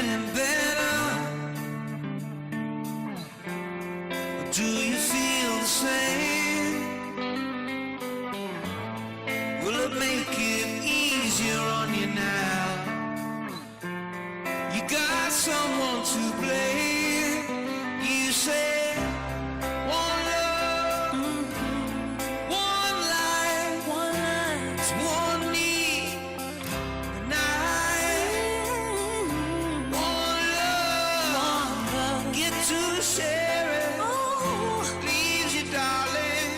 getting better? Or do you feel the same? Will it make it easier on you now? You got someone to blame. You say one love, one life, it's one need, and one love, get to share it. Please you, darling,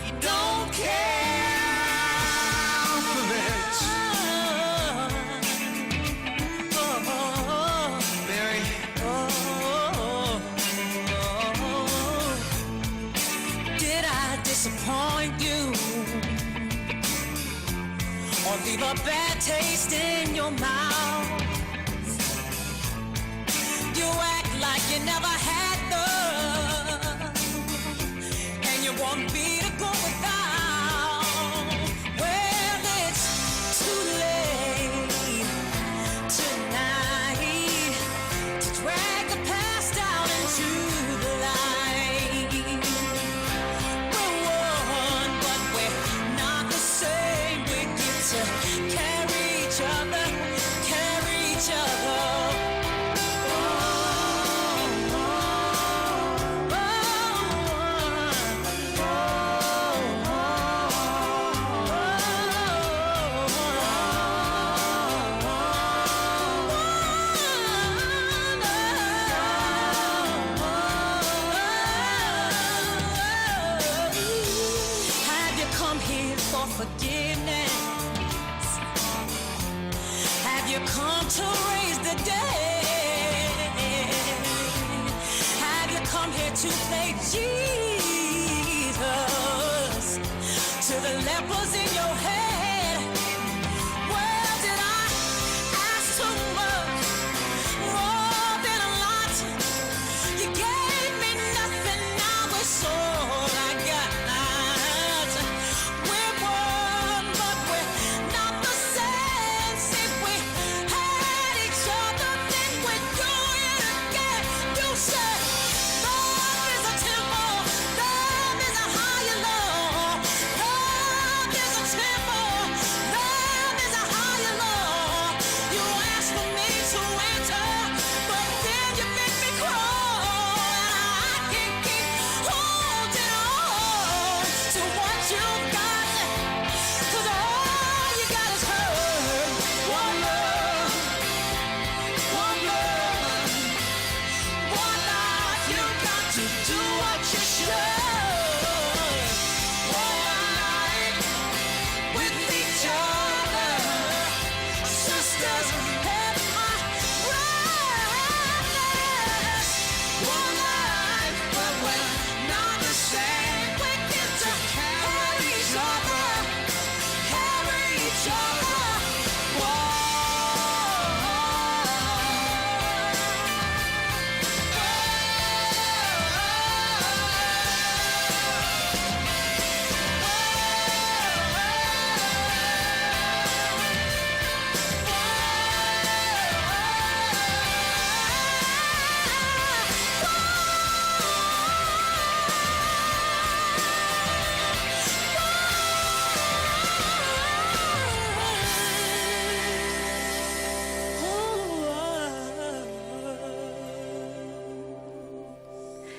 you don't care for it. Mary, did I disappoint you or leave a bad taste in your mouth? You act like you never had love, and you want me to go without. Well, it's too late tonight to drag the past down into the light. We're one, but we're not the same. We get to carry each other, carry each other. Have you come here for forgiveness? Have you come to raise the dead? Have you come here to play Jesus to the lepers in your head? Well, did I ask too much? More than a lot. You gave me nothing, now it's all I got. We're one, but we're not the same. See, we had each other, then we're doing it again. You said love is a temple, love is a higher law. Love is a temple, love is a higher law. You asked for me to enter, but then you make me crawl, and I can't keep holding on to what you got, 'cause all you got is hurt. One love, one love, one life. You got to do what you should. One life with each other, sisters, have my brightness. One life, but we're not the same. We get to carry each other, carry each other.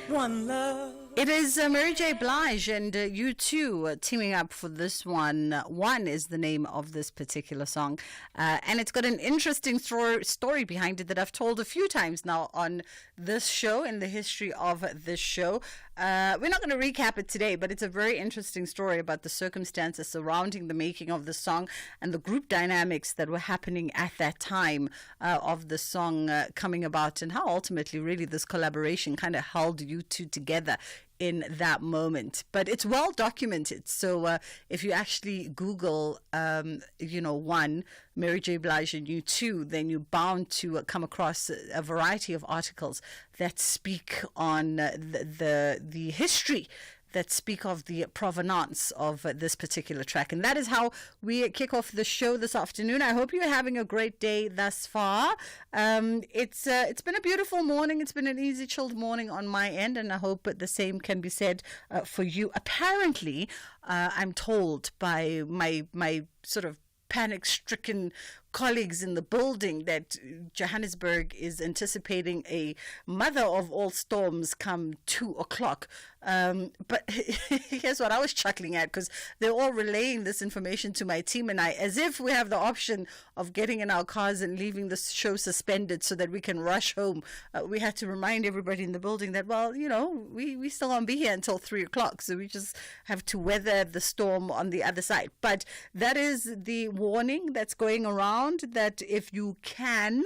One love. It is Mary J. Blige and U2 teaming up for this one. One is the name of this particular song. And it's got an interesting story behind it that I've told a few times now on this show, in the history of this show. We're not going to recap it today, but it's a very interesting story about the circumstances surrounding the making of the song and the group dynamics that were happening at that time of the song coming about, and how ultimately really this collaboration kind of held U2 together in that moment. But it's well documented. So if you actually Google, one, Mary J. Blige and U2, then you're bound to come across a variety of articles that speak on the history that speak of the provenance of this particular track. And that is how we kick off the show this afternoon. I hope you're having a great day thus far. It's been a beautiful morning. It's been an easy, chilled morning on my end, and I hope the same can be said for you. Apparently, I'm told by my sort of panic-stricken colleagues in the building that Johannesburg is anticipating a mother of all storms come 2 o'clock. But here's what I was chuckling at, because they're all relaying this information to my team and I, as if we have the option of getting in our cars and leaving the show suspended so that we can rush home. We had to remind everybody in the building that, well, you know, we still won't be here until 3 o'clock, so we just have to weather the storm on the other side. But that is the warning that's going around, that if you can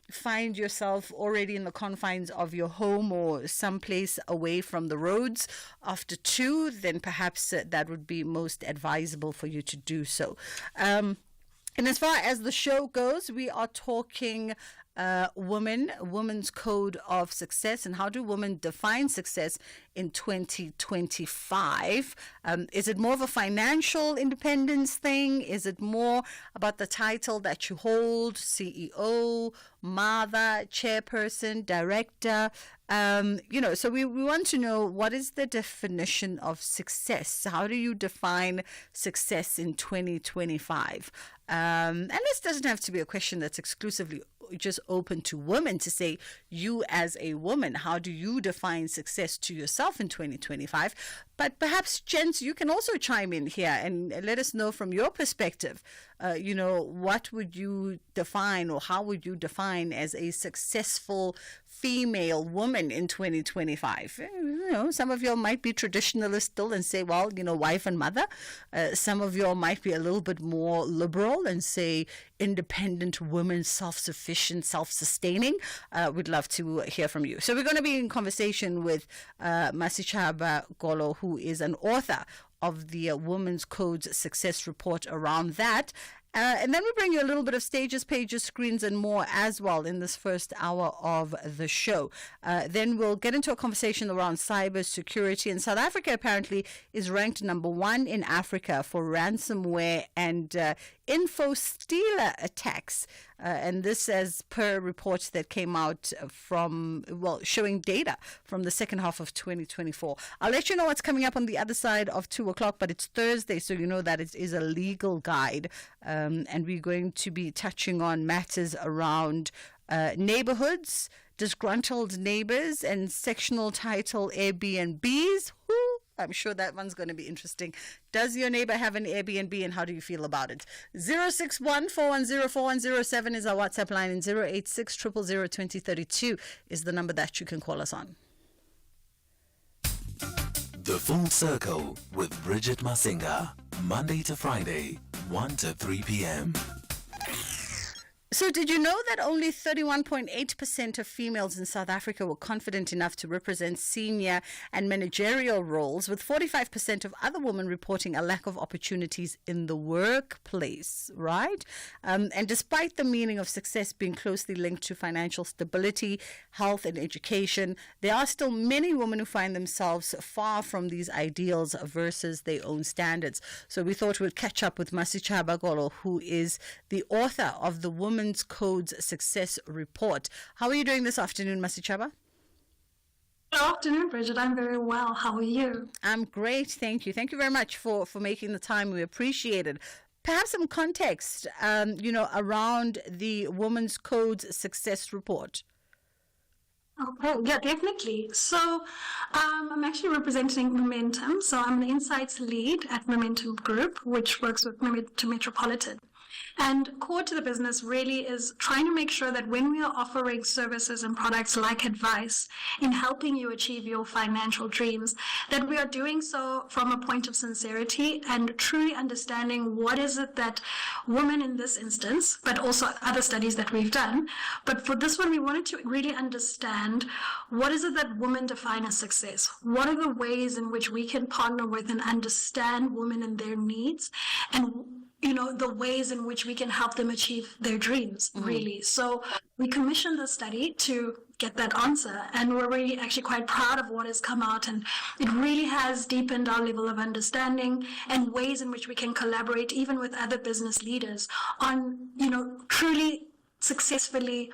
find yourself already in the confines of your home or someplace away from the roads after 2, then perhaps that would be most advisable for you to do so. And as far as the show goes, we are talking women's code of success, and how do women define success in 2025? Is it more of a financial independence thing? Is it more about the title that you hold, CEO, mother, chairperson, director? So we want to know, what is the definition of success? How do you define success in 2025? And this doesn't have to be a question that's exclusively just open to women, to say, you as a woman, how do you define success to yourself in 2025? But perhaps, gents, you can also chime in here and let us know from your perspective, what would you define, or how would you define as a successful female woman in 2025? Some of y'all might be traditionalist still and say, well, wife and mother. Some of y'all might be a little bit more liberal and say independent woman, self-sufficient, self-sustaining. We'd love to hear from you. So we're going to be in conversation with Masichaba Golo, who is an author of the Women's Codes Success Report around that. And then we bring you a little bit of stages, pages, screens, and more as well in this first hour of the show. Then we'll get into a conversation around cyber security. And South Africa apparently is ranked number 1 in Africa for ransomware and info stealer attacks. And this as per reports that came out showing data from the second half of 2024. I'll let you know what's coming up on the other side of 2 o'clock, but it's Thursday, so you know that it is a legal guide. And we're going to be touching on matters around neighborhoods, disgruntled neighbors, and sectional title Airbnbs. I'm sure that one's going to be interesting. Does your neighbor have an Airbnb, and how do you feel about it? 061-410-4107 is our WhatsApp line, and 086-000-2032 is the number that you can call us on. The Full Circle with Bridget Masinga, Monday to Friday, 1 to 3 p.m. So did you know that only 31.8% of females in South Africa were confident enough to represent senior and managerial roles, with 45% of other women reporting a lack of opportunities in the workplace, right? And despite the meaning of success being closely linked to financial stability, health, and education, there are still many women who find themselves far from these ideals versus their own standards. So we thought we'd catch up with Masichaba Golo, who is the author of the Women's Codes Success Report. How are you doing this afternoon, Masichaba? Good afternoon, Bridget. I'm very well. How are you? I'm great, thank you. Thank you very much for making the time. We appreciate it. Perhaps some context, around the Women's Codes Success Report. Okay, yeah, definitely. So I'm actually representing Momentum. So I'm the Insights Lead at Momentum Group, which works with Momentum Metropolitan. And core to the business really is trying to make sure that when we are offering services and products like advice in helping you achieve your financial dreams, that we are doing so from a point of sincerity and truly understanding what is it that women in this instance, but also other studies that we've done. But for this one, we wanted to really understand what is it that women define as success? What are the ways in which we can partner with and understand women and their needs, and the ways in which we can help them achieve their dreams, really. So we commissioned the study to get that answer. And we're really actually quite proud of what has come out, and it really has deepened our level of understanding and ways in which we can collaborate even with other business leaders on, truly successfully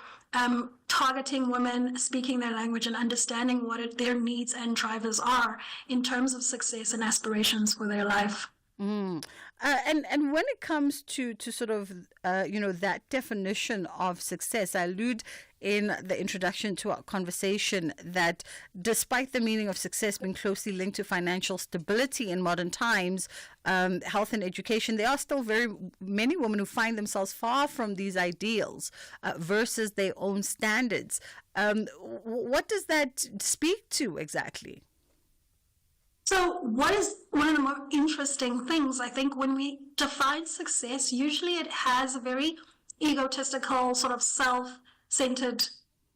targeting women, speaking their language, and understanding what their needs and drivers are in terms of success and aspirations for their life. And when it comes to sort of that definition of success, I allude in the introduction to our conversation that despite the meaning of success being closely linked to financial stability in modern times, health and education, there are still very many women who find themselves far from these ideals versus their own standards. What does that speak to exactly? So what is one of the more interesting things, I think, when we define success, usually it has a very egotistical, sort of self-centered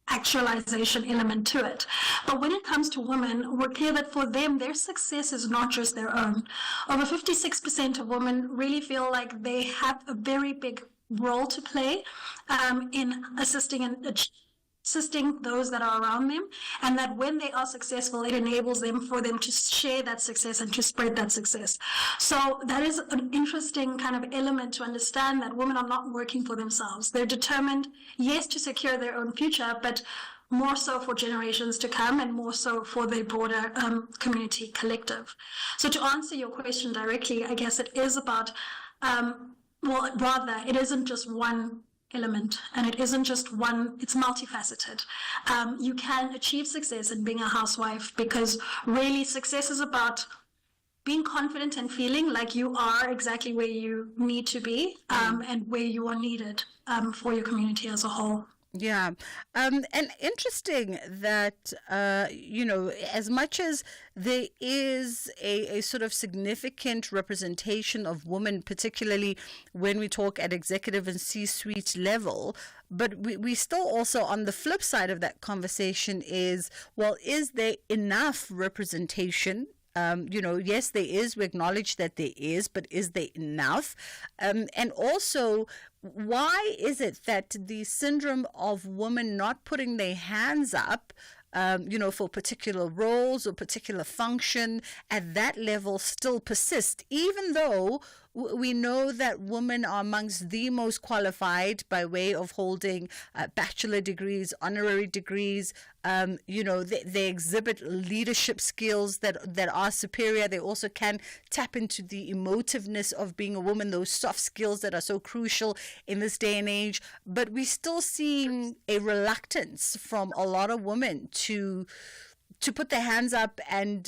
actualization element to it. But when it comes to women, we're clear that for them, their success is not just their own. Over 56% of women really feel like they have a very big role to play in assisting those that are around them, and that when they are successful, it enables them for them to share that success and to spread that success. So that is an interesting kind of element to understand, that women are not working for themselves. They're determined, yes, to secure their own future, but more so for generations to come, and more so for the broader community collective. So to answer your question directly, I guess it is about, it isn't just one element, and it isn't just one, it's multifaceted. You can achieve success in being a housewife, because really success is about being confident and feeling like you are exactly where you need to be, and where you are needed for your community as a whole. Yeah. And interesting that, as much as there is a sort of significant representation of women, particularly when we talk at executive and C-suite level, but we still also, on the flip side of that conversation is, well, is there enough representation? Yes, there is. We acknowledge that there is, but is there enough? And also, why is it that the syndrome of women not putting their hands up, for particular roles or particular function at that level still persist, even though we know that women are amongst the most qualified by way of holding bachelor degrees, honorary degrees. They exhibit leadership skills that are superior. They also can tap into the emotiveness of being a woman, those soft skills that are so crucial in this day and age. But we're still seeing a reluctance from a lot of women to put their hands up and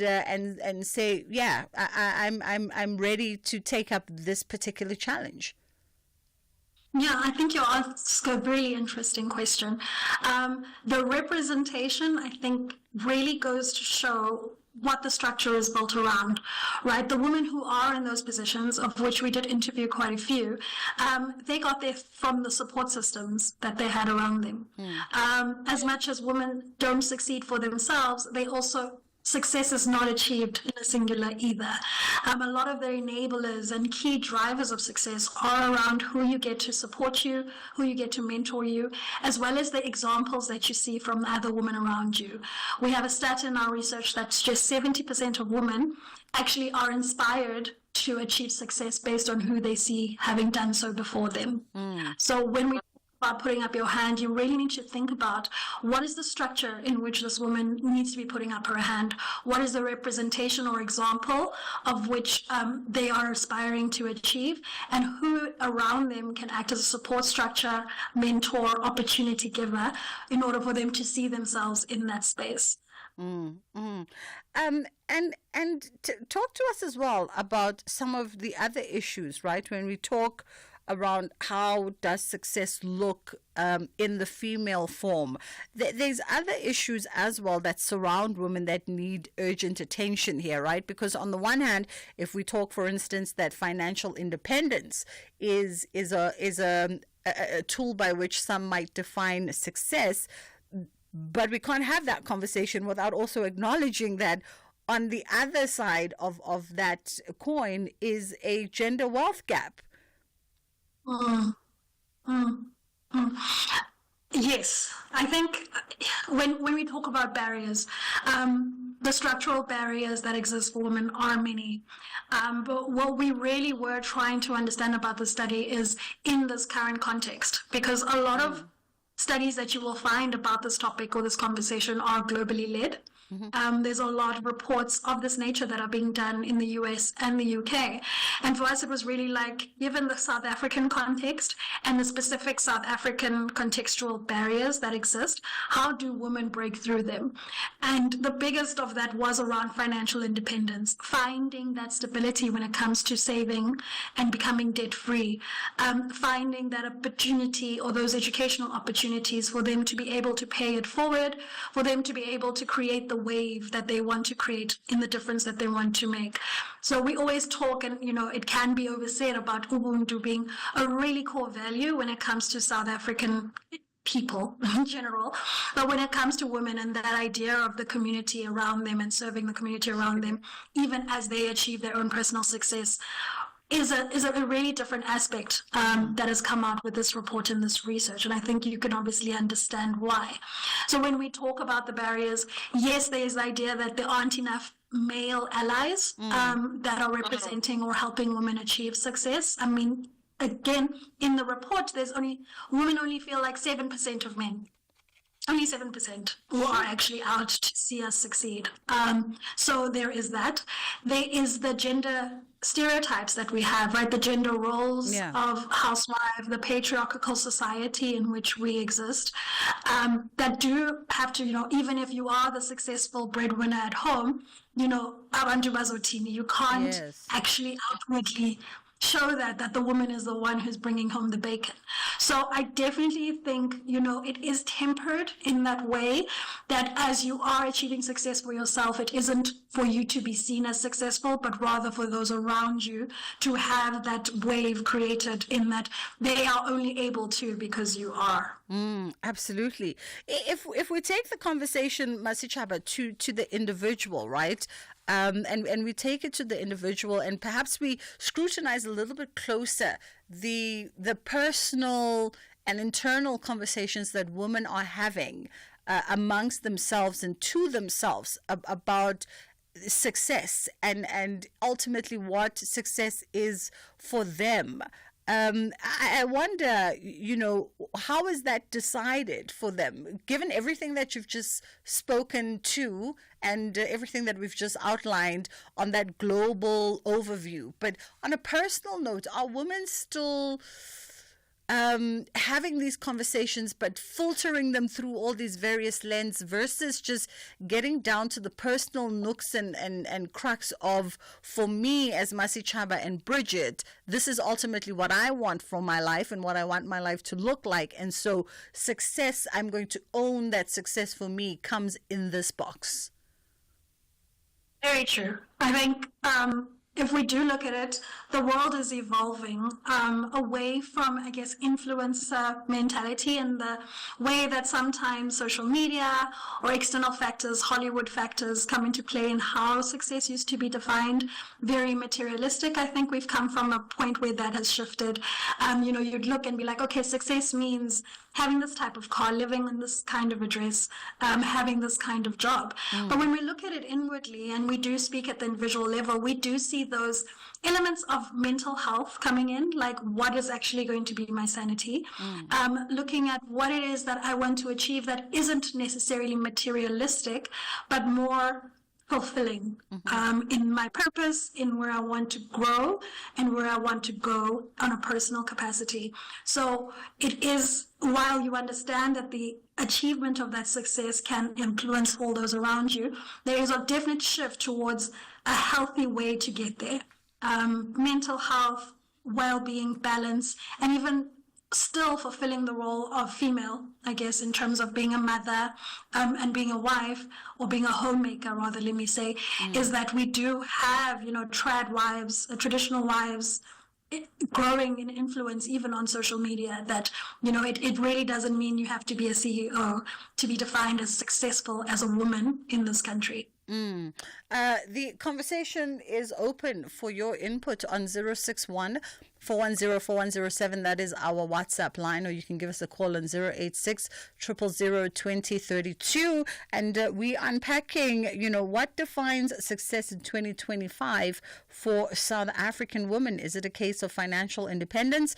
say, yeah, I'm ready to take up this particular challenge. Yeah, I think you asked a really interesting question. The representation, I think, really goes to show what the structure is built around, right? The women who are in those positions, of which we did interview quite a few, they got there from the support systems that they had around them. As much as women don't succeed for themselves, success is not achieved in a singular either. A lot of the enablers and key drivers of success are around who you get to support you, who you get to mentor you, as well as the examples that you see from other women around you. We have a stat in our research that just 70% of women actually are inspired to achieve success based on who they see having done so before them. So when we about putting up your hand, you really need to think about what is the structure in which this woman needs to be putting up her hand, what is the representation or example of which they are aspiring to achieve, and who around them can act as a support structure, mentor, opportunity giver, in order for them to see themselves in that space. And talk to us as well about some of the other issues, right? When we talk around how does success look in the female form. There's other issues as well that surround women that need urgent attention here, right? Because on the one hand, if we talk, for instance, that financial independence is a tool by which some might define success, but we can't have that conversation without also acknowledging that on the other side of that coin is a gender wealth gap. Yes, I think when we talk about barriers, the structural barriers that exist for women are many. But what we really were trying to understand about the study is in this current context, because a lot of studies that you will find about this topic or this conversation are globally led. There's a lot of reports of this nature that are being done in the US and the UK. And for us, it was really like, given the South African context and the specific South African contextual barriers that exist, how do women break through them? And the biggest of that was around financial independence, finding that stability when it comes to saving and becoming debt free, finding that opportunity or those educational opportunities for them to be able to pay it forward, for them to be able to create the wave that they want to create in the difference that they want to make. So we always talk, and it can be oversaid about Ubuntu being a really core value when it comes to South African people in general, but when it comes to women and that idea of the community around them and serving the community around them, even as they achieve their own personal success, is a really different aspect that has come out with this report and this research. And I think you can obviously understand why. So when we talk about the barriers, yes, there's the idea that there aren't enough male allies that are representing or helping women achieve success. I mean, again, in the report, women only feel like 7% of men. Only 7% who are actually out to see us succeed. So there is that. There is the gender stereotypes that we have, right? The gender roles of housewife, the patriarchal society in which we exist, that do have to, even if you are the successful breadwinner at home, abantu bazotini, you can't actually outwardly show that the woman is the one who's bringing home the bacon. So I definitely think, it is tempered in that way, that as you are achieving success for yourself, it isn't for you to be seen as successful, but rather for those around you to have that wave created in that they are only able to because you are. Absolutely. If we take the conversation, Masichaba, to the individual, right? And we take it to the individual, and perhaps we scrutinize a little bit closer the personal and internal conversations that women are having amongst themselves and to themselves about success and ultimately what success is for them. I wonder, how is that decided for them, given everything that you've just spoken to and everything that we've just outlined on that global overview? But on a personal note, are women still having these conversations but filtering them through all these various lenses versus just getting down to the personal nooks and crux of, for me as Masichaba and Bridget, this is ultimately what I want for my life and what I want my life to look like, and so success, I'm going to own that success for me comes in this box? Very true. I think if we do look at it, the world is evolving away from, I guess, influencer mentality and the way that sometimes social media or external factors, Hollywood factors, come into play in how success used to be defined. Very materialistic. I think we've come from a point where that has shifted. You'd look and be like, okay, success means having this type of car, living in this kind of address, having this kind of job. But when we look at it inwardly and we do speak at the individual level, we do see those elements of mental health coming in, like what is actually going to be my sanity, looking at what it is that I want to achieve that isn't necessarily materialistic, but more fulfilling in my purpose, in where I want to grow and where I want to go on a personal capacity. So it is, while you understand that the achievement of that success can influence all those around you, there is a definite shift towards a healthy way to get there. Mental health, well-being, balance, and even still fulfilling the role of female, I guess, in terms of being a mother and being a wife, or being a homemaker, rather, let me say, is that we do have, trad wives, traditional wives, growing in influence even on social media, that, it really doesn't mean you have to be a CEO to be defined as successful as a woman in this country. The conversation is open for your input on 061 410 4107. That is our WhatsApp line, or you can give us a call on 086 000 2032. And we're unpacking, what defines success in 2025 for South African women. Is it a case of financial independence?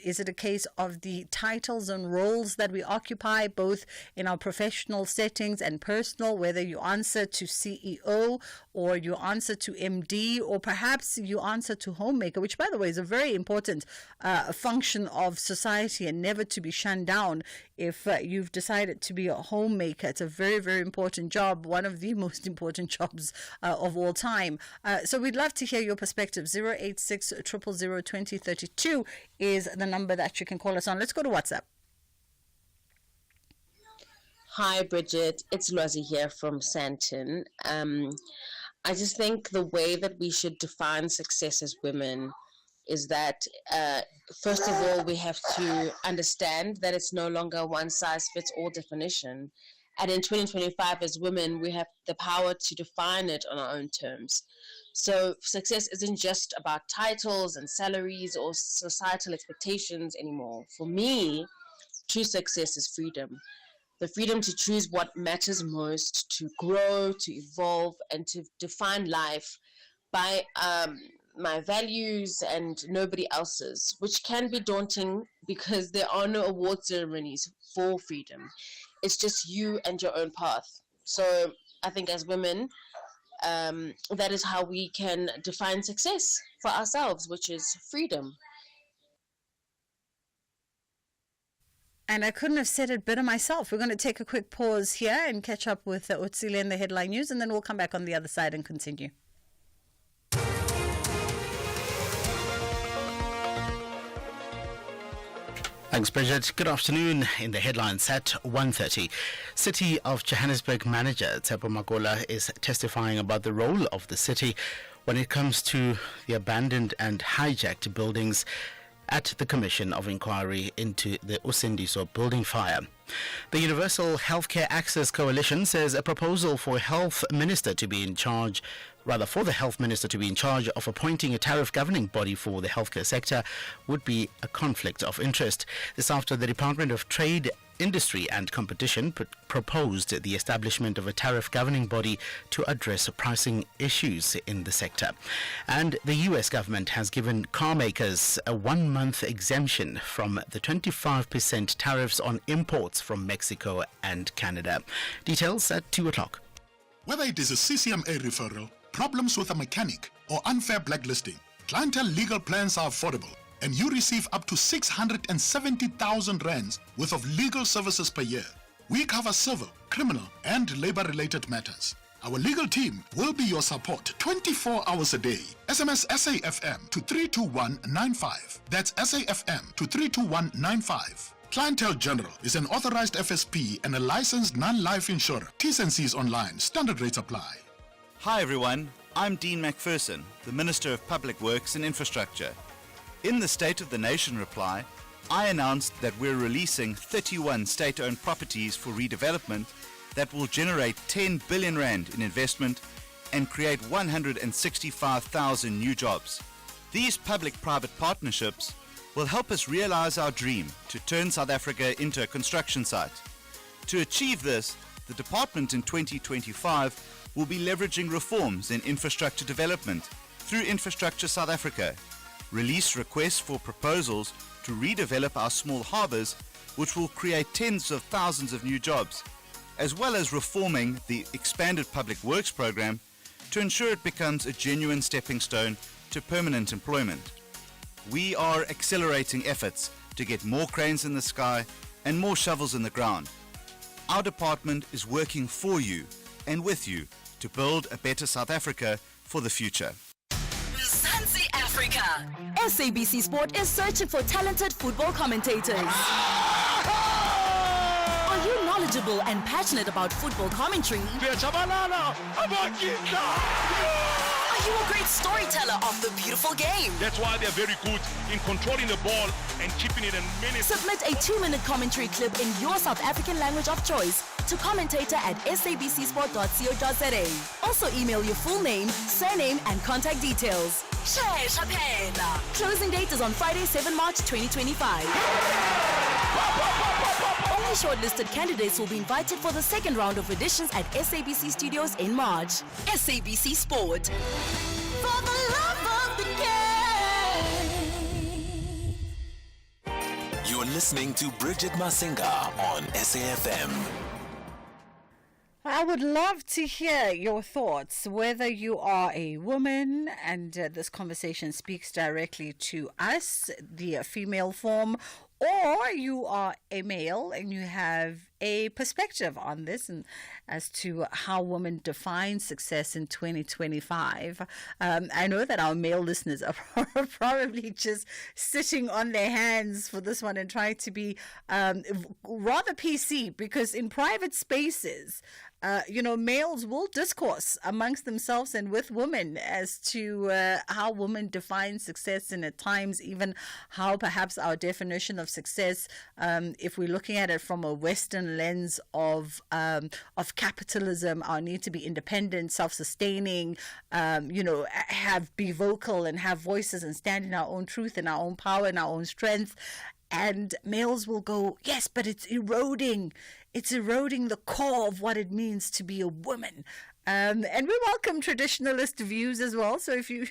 Is it a case of the titles and roles that we occupy, both in our professional settings and personal, whether you answer to CEO or you answer to MD, or perhaps you answer to homemaker, which, by the way, is a very important function of society and never to be shunned down. If you've decided to be a homemaker, it's a very, very important job, one of the most important jobs of all time. So we'd love to hear your perspective. 086 000 2032 is the number that you can call us on. Let's go to WhatsApp. Hi, Bridget. It's Lwazi here from Sandton. I just think the way that we should define success as women is that, first of all, we have to understand that it's no longer a one-size-fits-all definition. And in 2025, as women, we have the power to define it on our own terms. So success isn't just about titles and salaries or societal expectations anymore. For me, true success is freedom. The freedom to choose what matters most, to grow, to evolve, and to define life by my values and nobody else's, which can be daunting because there are no award ceremonies for freedom. It's just you and your own path. So I think as women, that is how we can define success for ourselves, which is freedom. And I couldn't have said it better myself. We're going to take a quick pause here and catch up with Utsile and the headline news, and then we'll come back on the other side and continue. Thanks, Bridget. Good afternoon. In the headlines at 1:30, City of Johannesburg manager Tshepo Makola is testifying about the role of the city when it comes to the abandoned and hijacked buildings at the Commission of Inquiry into the Usindiso building fire. The Universal Healthcare Access Coalition says a proposal for the health minister to be in charge of appointing a tariff governing body for the healthcare sector would be a conflict of interest. This after the Department of Trade, Industry and Competition proposed the establishment of a tariff governing body to address pricing issues in the sector. And the US government has given car makers a 1-month exemption from the 25% tariffs on imports from Mexico and Canada. Details at 2 o'clock. Whether it is a CCMA referral, problems with a mechanic, or unfair blacklisting, Clientele legal plans are affordable, and you receive up to 670,000 rands worth of legal services per year. We cover civil, criminal, and labor-related matters. Our legal team will be your support 24 hours a day. SMS SAFM to 32195. That's SAFM to 32195. Clientele General is an authorized FSP and a licensed non-life insurer. T's and C's online. Standard rates apply. Hi everyone, I'm Dean McPherson, the Minister of Public Works and Infrastructure. In the State of the Nation reply, I announced that we're releasing 31 state-owned properties for redevelopment that will generate 10 billion rand in investment and create 165,000 new jobs. These public-private partnerships will help us realize our dream to turn South Africa into a construction site. To achieve this, the department in 2025 will be leveraging reforms in infrastructure development through Infrastructure South Africa, release requests for proposals to redevelop our small harbours, which will create tens of thousands of new jobs, as well as reforming the expanded public works program to ensure it becomes a genuine stepping stone to permanent employment. We are accelerating efforts to get more cranes in the sky and more shovels in the ground. Our department is working for you and with you to build a better South Africa for the future. Mzansi Africa. SABC Sport is searching for talented football commentators. Are you knowledgeable and passionate about football commentary? Are you a great storyteller of the beautiful game? That's why they're very good in controlling the ball and keeping it in minutes. Submit a 2-minute commentary clip in your South African language of choice to commentator@sabcsport.co.za. Also email your full name, surname, and contact details. Shesha phela. Closing date is on Friday, 7 March 2025. Only shortlisted candidates will be invited for the second round of auditions at SABC Studios in March. SABC Sport. For the love of the game. You're listening to Bridget Masinga on SAFM. I would love to hear your thoughts, whether you are a woman, and this conversation speaks directly to us, the female form, or you are a male and you have a perspective on this and as to how women define success in 2025. I know that our male listeners are probably just sitting on their hands for this one and trying to be rather PC, because in private spaces, males will discourse amongst themselves and with women as to how women define success, and at times even how perhaps our definition of success, if we're looking at it from a Western lens of capitalism, our need to be independent, self-sustaining, be vocal and have voices and stand in our own truth and our own power and our own strength. And males will go, yes, but it's eroding the core of what it means to be a woman. And we welcome traditionalist views as well. So if you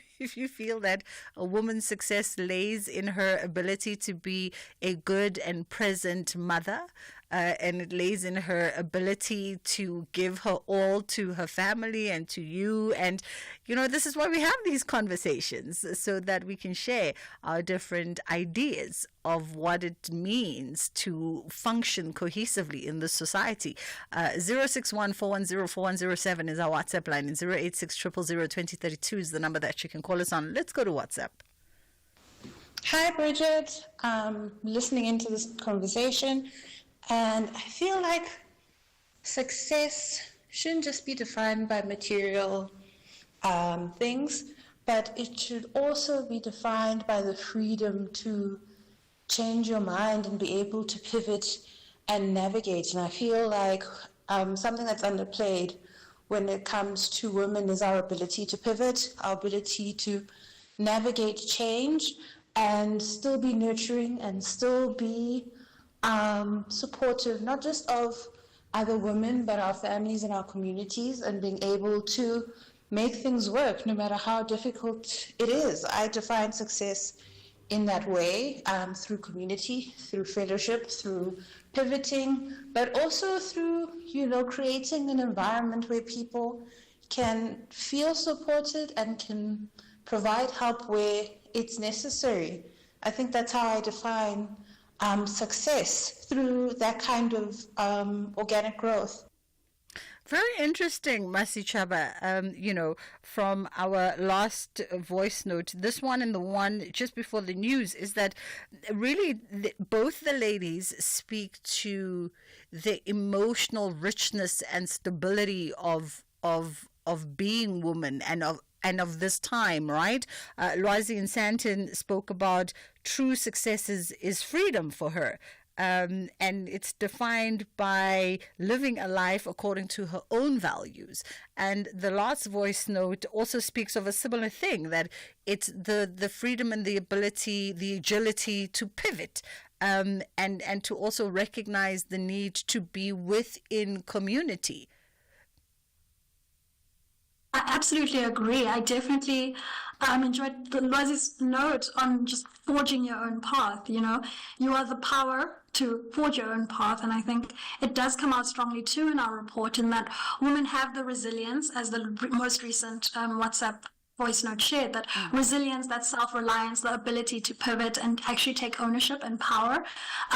feel that a woman's success lays in her ability to be a good and present mother, and it lays in her ability to give her all to her family and to you. And, this is why we have these conversations, so that we can share our different ideas of what it means to function cohesively in this society. 061-410-4107 is our WhatsApp line, and 086-000-2032 is the number that you can call us on. Let's go to WhatsApp. Hi, Bridget. Listening into this conversation, and I feel like success shouldn't just be defined by material things, but it should also be defined by the freedom to change your mind and be able to pivot and navigate. And I feel like something that's underplayed when it comes to women is our ability to pivot, our ability to navigate change and still be nurturing and still be supportive, not just of other women, but our families and our communities, and being able to make things work no matter how difficult it is. I define success in that way, through community, through fellowship, through pivoting, but also through, creating an environment where people can feel supported and can provide help where it's necessary. I think that's how I define success, through that kind of organic growth. Very interesting, Masi Chaba. From our last voice note, this one and the one just before the news, is that really both the ladies speak to the emotional richness and stability of being women and of this time, right? Lwazi and Santon spoke about true success is freedom for her. And it's defined by living a life according to her own values. And the last voice note also speaks of a similar thing, that it's the freedom and the ability, the agility to pivot, and to also recognize the need to be within community. I absolutely agree. I definitely enjoyed Lwazi's note on just forging your own path. You are the power to forge your own path, and I think it does come out strongly too in our report, in that women have the resilience, as the most recent WhatsApp voice note shared, that resilience, that self-reliance, the ability to pivot and actually take ownership and power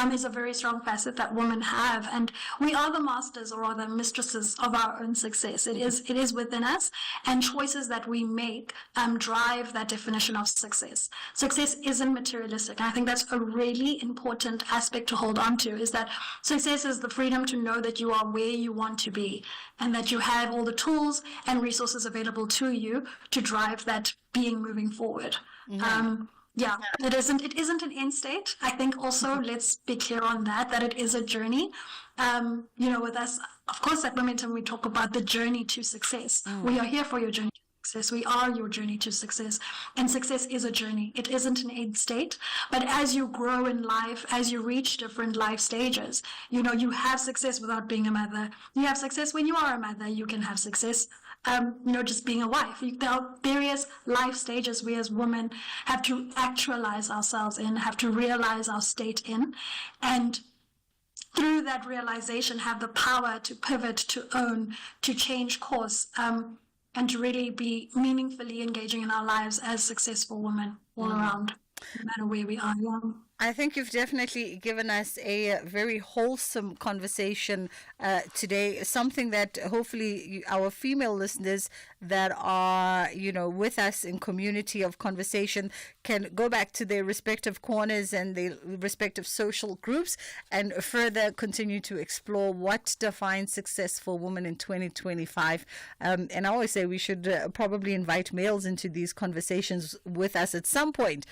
is a very strong facet that women have. And we are the masters, or rather mistresses, of our own success. It is within us, and choices that we make drive that definition of success. Success isn't materialistic, and I think that's a really important aspect to hold on to, is that success is the freedom to know that you are where you want to be, and that you have all the tools and resources available to you to drive that being moving forward. Yeah, it isn't. It isn't an end state. I think also let's be clear on that it is a journey. With us, of course, at Momentum we talk about the journey to success. We are here for your journey to success. We are your journey to success, and success is a journey. It isn't an end state. But as you grow in life, as you reach different life stages, you have success without being a mother. You have success when you are a mother. You can have success just being a wife. There are various life stages we as women have to actualize ourselves in, have to realize our state in, and through that realization have the power to pivot, to own, to change course, and to really be meaningfully engaging in our lives as successful women all around, no matter where we are. I think you've definitely given us a very wholesome conversation today, something that hopefully our female listeners that are, with us in community of conversation can go back to their respective corners and their respective social groups and further continue to explore what defines successful women in 2025. And I always say we should probably invite males into these conversations with us at some point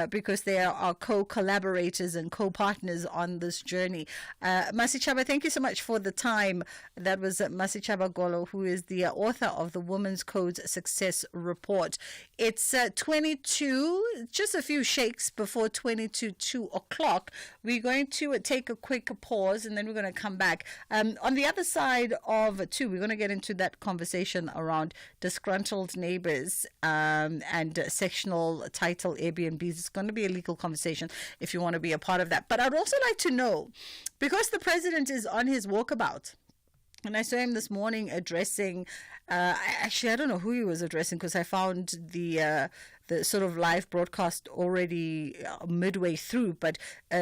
because they are our co-collaborators and co-partners on this journey. Masichaba, thank you so much for the time. That was Masichaba Golo, who is the author of the Women's Code Success Report. It's 22, just a few shakes before 2 o'clock. We're going to take a quick pause and then we're going to come back. On the other side of 2, we're going to get into that conversation around disgruntled neighbors and sectional title Airbnbs. It's going to be a legal conversation if you want to be a part of that. But I'd also like to know, because the president is on his walkabout, and I saw him this morning addressing, I don't know who he was addressing because I found the sort of live broadcast already midway through, but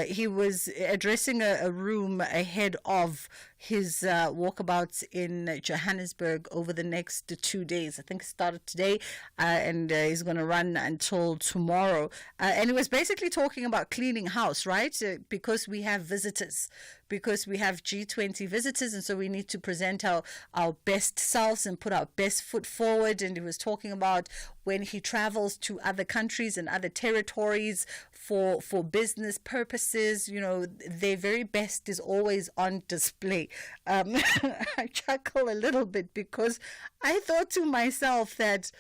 he was addressing a room ahead of his walkabouts in Johannesburg over the next 2 days. I think it started today and he's going to run until tomorrow. And he was basically talking about cleaning house, right? Because we have visitors, because we have G20 visitors, and so we need to present our best selves and put our best foot forward. And he was talking about when he travels to other countries and other territories for business purposes, their very best is always on display. I chuckle a little bit because I thought to myself that,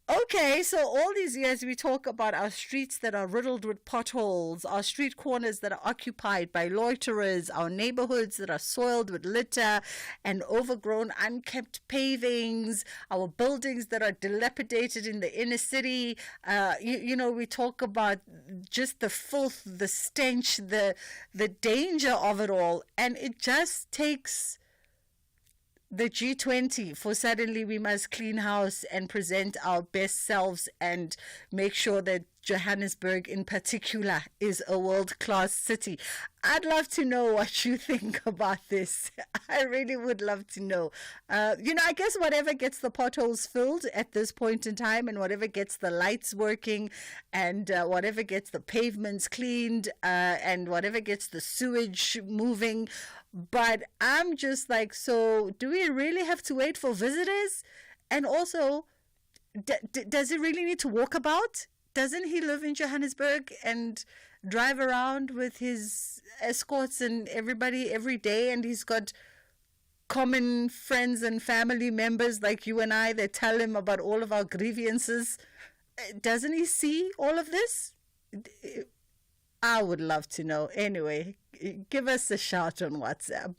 okay, so all these years we talk about our streets that are riddled with potholes, our street corners that are occupied by loiterers, our neighborhoods that are soiled with litter and overgrown, unkept pavings, our buildings that are dilapidated in the inner city. We talk about just the filth, the stench, the danger of it all. And it just takes the G20 for suddenly we must clean house and present our best selves and make sure that Johannesburg in particular is a world-class city. I'd love to know what you think about this. I really would love to know. I guess whatever gets the potholes filled at this point in time and whatever gets the lights working and whatever gets the pavements cleaned and whatever gets the sewage moving. But I'm just like, so do we really have to wait for visitors? And also, does he really need to walk about? Doesn't he live in Johannesburg and drive around with his escorts and everybody every day? And he's got common friends and family members like you and I that tell him about all of our grievances. Doesn't he see all of this? I would love to know. Anyway, give us a shout on WhatsApp.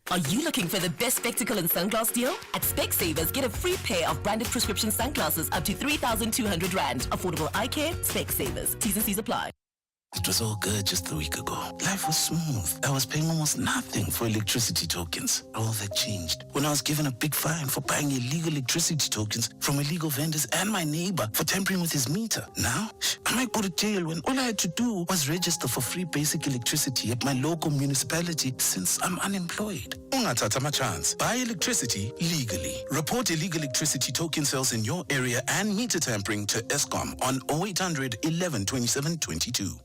Are you looking for the best spectacle and sunglass deal? At Specsavers, get a free pair of branded prescription sunglasses up to 3,200 Rand. Affordable eye care, Specsavers. T's and C's apply. It was all good just a week ago. Life was smooth. I was paying almost nothing for electricity tokens. All that changed when I was given a big fine for buying illegal electricity tokens from illegal vendors and my neighbor for tampering with his meter. Now, I might go to jail when all I had to do was register for free basic electricity at my local municipality since I'm unemployed. Ungathatha ama chance. Buy electricity legally. Report illegal electricity token sales in your area and meter tampering to Eskom on 0800 11 27 22.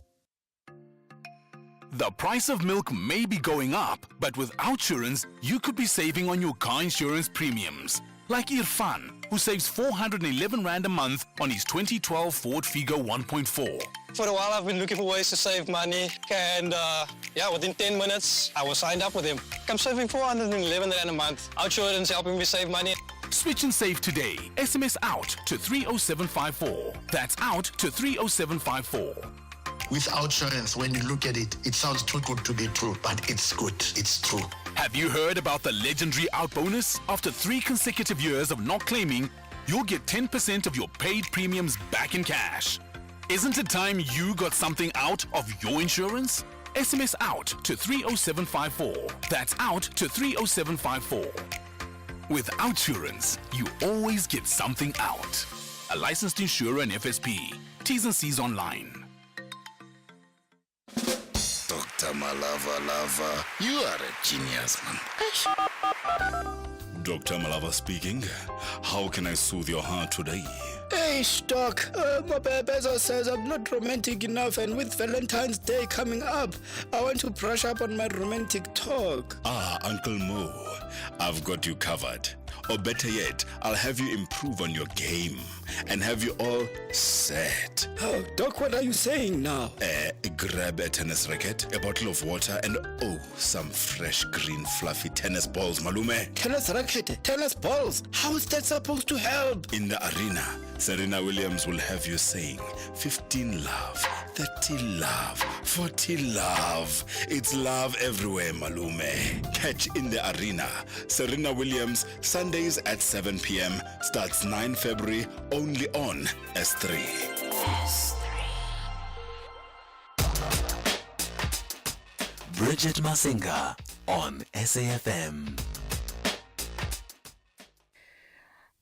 The price of milk may be going up, but with Outsurance, you could be saving on your car insurance premiums. Like Irfan, who saves 411 Rand a month on his 2012 Ford Figo 1.4. For a while, I've been looking for ways to save money, and within 10 minutes, I was signed up with him. I'm saving 411 Rand a month. Outsurance helping me save money. Switch and save today. SMS out to 30754. That's out to 30754. With Outsurance, when you look at it, it sounds too good to be true, but it's good. It's true. Have you heard about the legendary Out bonus? After 3 consecutive years of not claiming, you'll get 10% of your paid premiums back in cash. Isn't it time you got something out of your insurance? SMS out to 30754. That's out to 30754. With Outsurance, you always get something out. A licensed insurer and FSP. T's and C's online. Dr. Malava, you are a genius, man. Dr. Malava speaking. How can I soothe your heart today? Hey, Doc. My Bezo says I'm not romantic enough, and with Valentine's Day coming up, I want to brush up on my romantic talk. Ah, Uncle Mo, I've got you covered. Or better yet, I'll have you improve on your game and have you all set. Oh, Doc, what are you saying now? Grab a tennis racket, a bottle of water, and some fresh green fluffy tennis balls, Malume. Tennis racket, tennis balls. How is that supposed to help? In the arena, Serena Williams will have you saying 15 love, 30 love, 40 love. It's love everywhere, Malume. Catch in the arena. Serena Williams, Sundays at 7 p.m. Starts 9 February, only on S3. Bridget Masinga on SAFM.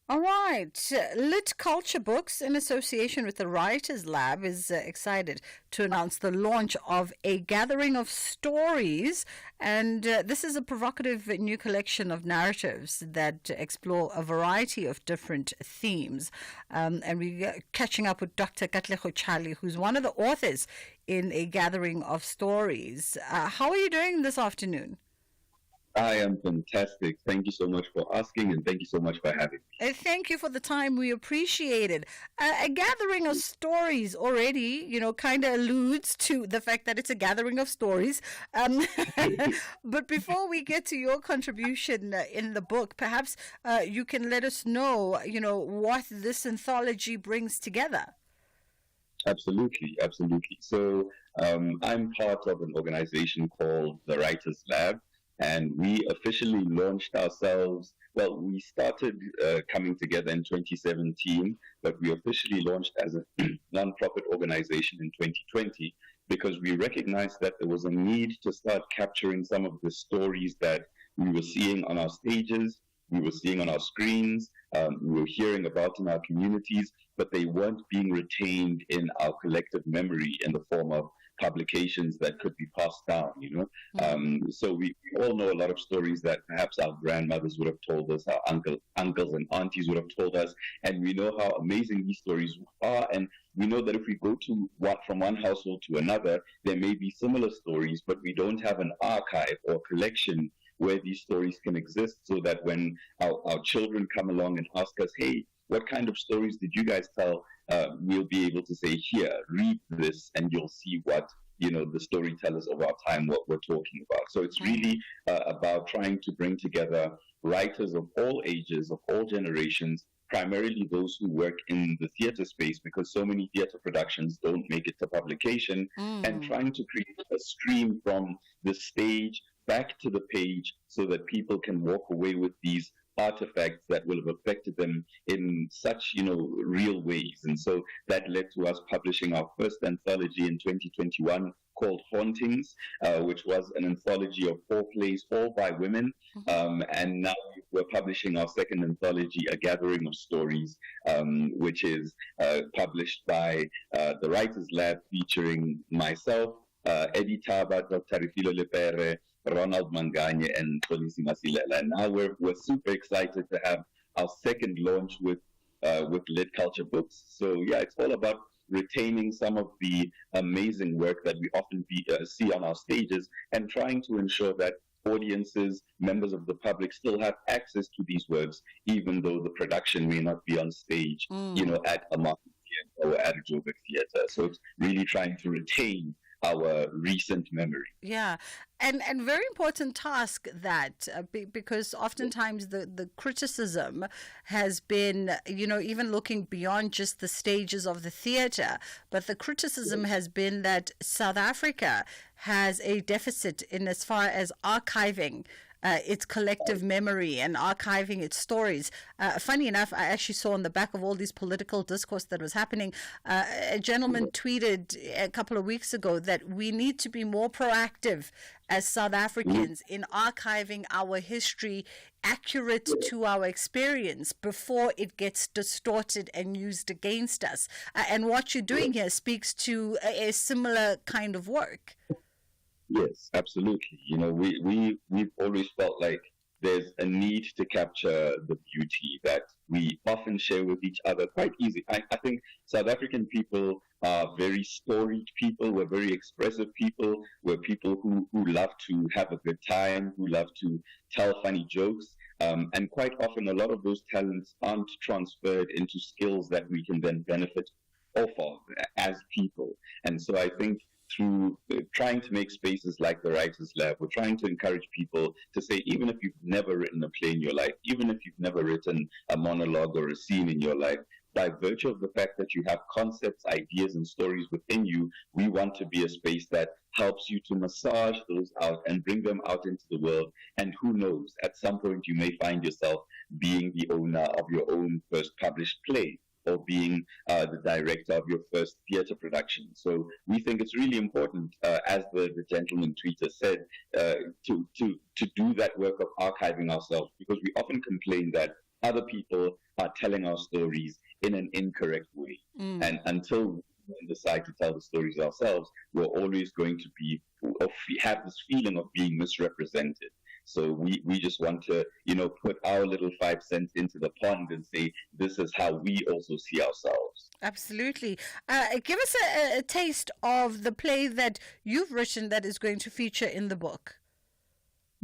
All right. Lit Culture Books, in association with the Writers Lab, is excited to announce the launch of a gathering of stories. And this is a provocative new collection of narratives that explore a variety of different themes. And we're catching up with Dr. Katlego Chali, who's one of the authors in a gathering of stories. How are you doing this afternoon? I am fantastic. Thank you so much for asking, and thank you so much for having me. Thank you for the time. We appreciate it. A gathering of stories already, kind of alludes to the fact that it's a gathering of stories. But before we get to your contribution in the book, perhaps you can let us know, what this anthology brings together. Absolutely. So I'm part of an organization called the Writers Lab. And we officially launched ourselves. Well, we started coming together in 2017, but we officially launched as a non-profit organization in 2020 because we recognized that there was a need to start capturing some of the stories that we were seeing on our stages, we were seeing on our screens, we were hearing about in our communities, but they weren't being retained in our collective memory in the form of publications that could be passed down, So we all know a lot of stories that perhaps our grandmothers would have told us, our uncles and aunties would have told us, and we know how amazing these stories are, and we know that if we go from one household to another, there may be similar stories, but we don't have an archive or collection where these stories can exist, so that when our children come along and ask us, hey, what kind of stories did you guys tell? We'll be able to say, here, read this, and you'll see what, the storytellers of our time, what we're talking about. So it's really about trying to bring together writers of all ages, of all generations, primarily those who work in the theater space, because so many theater productions don't make it to publication, and trying to create a stream from the stage back to the page so that people can walk away with these artifacts that will have affected them in such, real ways. And so that led to us publishing our first anthology in 2021 called Hauntings, which was an anthology of 4 plays, all by women. And now we're publishing our second anthology, A Gathering of Stories, which is published by the Writers Lab, featuring myself, Eddie Taba, Dr. Rifilo Lepere, Ronald Manganye, and Tolisi Masilela. And now we're super excited to have our second launch with Lit Culture Books. So yeah, it's all about retaining some of the amazing work that we often see on our stages, and trying to ensure that audiences, members of the public still have access to these works, even though the production may not be on stage, at a market theatre or at a Joburg theatre. So it's really trying to retain our recent memory. Yeah, and very important task that because oftentimes the criticism has been, even looking beyond just the stages of the theatre, but the criticism has been that South Africa has a deficit in as far as archiving its collective memory and archiving its stories. Funny enough, I actually saw on the back of all these political discourse that was happening, a gentleman tweeted a couple of weeks ago that we need to be more proactive as South Africans in archiving our history accurate to our experience before it gets distorted and used against us. And what you're doing here speaks to a similar kind of work. Yes, absolutely. We've always felt like there's a need to capture the beauty that we often share with each other quite easy. I think South African people are very storied people. We're very expressive people. We're people who love to have a good time, who love to tell funny jokes. And quite often, a lot of those talents aren't transferred into skills that we can then benefit off of as people. And so I think through trying to make spaces like the Writers Lab, we're trying to encourage people to say, even if you've never written a play in your life, even if you've never written a monologue or a scene in your life, by virtue of the fact that you have concepts, ideas, and stories within you, we want to be a space that helps you to massage those out and bring them out into the world. And who knows, at some point you may find yourself being the owner of your own first published play, or being the director of your first theatre production. So we think it's really important, as the gentleman tweeter said, to do that work of archiving ourselves, because we often complain that other people are telling our stories in an incorrect way. And until we decide to tell the stories ourselves, we're always going to be, or we have this feeling of being misrepresented. So we just want to, put our little 5 cents into the pond and say, this is how we also see ourselves. Absolutely. Give us a taste of the play that you've written that is going to feature in the book.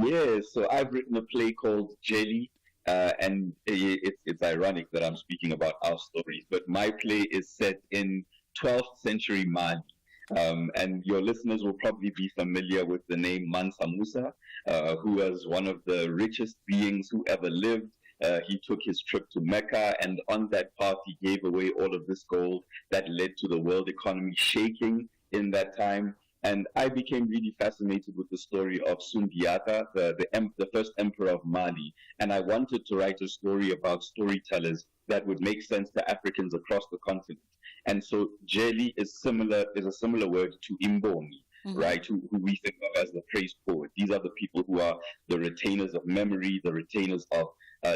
Yeah, so I've written a play called Jelly, and it's ironic that I'm speaking about our stories, but my play is set in 12th century Mali. And your listeners will probably be familiar with the name Mansa Musa, who was one of the richest beings who ever lived. He took his trip to Mecca, and on that path he gave away all of this gold that led to the world economy shaking in that time. And I became really fascinated with the story of Sundiata, the first emperor of Mali. And I wanted to write a story about storytellers that would make sense to Africans across the continent. And so Jelly is a similar word to Imboni, right? Who we think of as the praise poet. These are the people who are the retainers of memory, the retainers of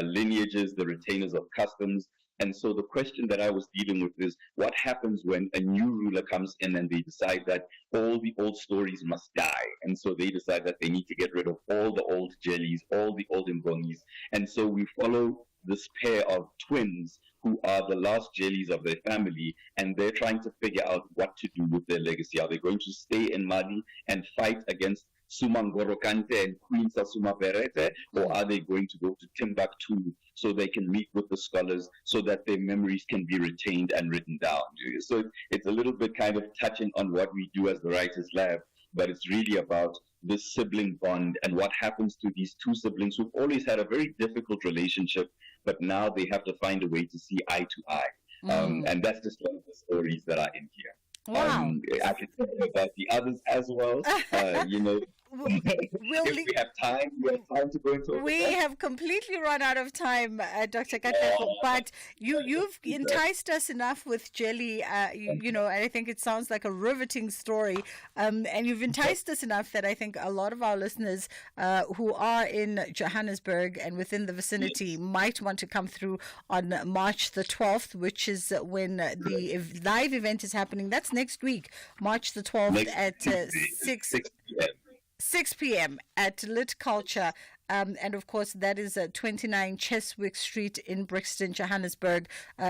lineages, the retainers of customs. And so the question that I was dealing with is, what happens when a new ruler comes in and they decide that all the old stories must die? And so they decide that they need to get rid of all the old Jellies, all the old Imbonis. And so we follow this pair of twins who are the last Jellies of their family, and they're trying to figure out what to do with their legacy. Are they going to stay in Mali and fight against Sumangoro Kante and Queen Sasuma Berete, or are they going to go to Timbuktu so they can meet with the scholars so that their memories can be retained and written down? So it's a little bit kind of touching on what we do as the Writers Lab, but it's really about this sibling bond and what happens to these two siblings who've always had a very difficult relationship, but now they have to find a way to see eye to eye. And that's just one of the stories that are in here. Wow. I can tell you about the others as well. If we have time, to go into it. We have completely run out of time, Dr. Kateko, but you've enticed us enough with Jelly, and I think it sounds like a riveting story, and you've enticed us enough that I think a lot of our listeners who are in Johannesburg and within the vicinity might want to come through on March the 12th, which is when the live event is happening. That's next week, March the 12th at 6 p.m. at Lit Culture. and of course that is 29 Cheswick Street in Brixton, Johannesburg.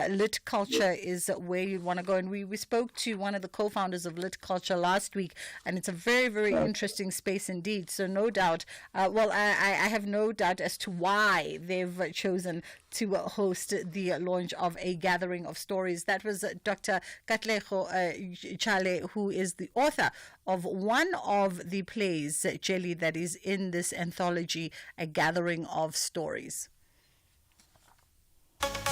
Lit Culture is where you want to go, and we spoke to one of the co-founders of Lit Culture last week, and it's a very, very interesting space indeed. So no doubt, I have no doubt as to why they've chosen to host the launch of a gathering of stories. That was Dr. Katlego Chale, who is the author of one of the plays, Jelly, that is in this anthology, A Gathering of Stories.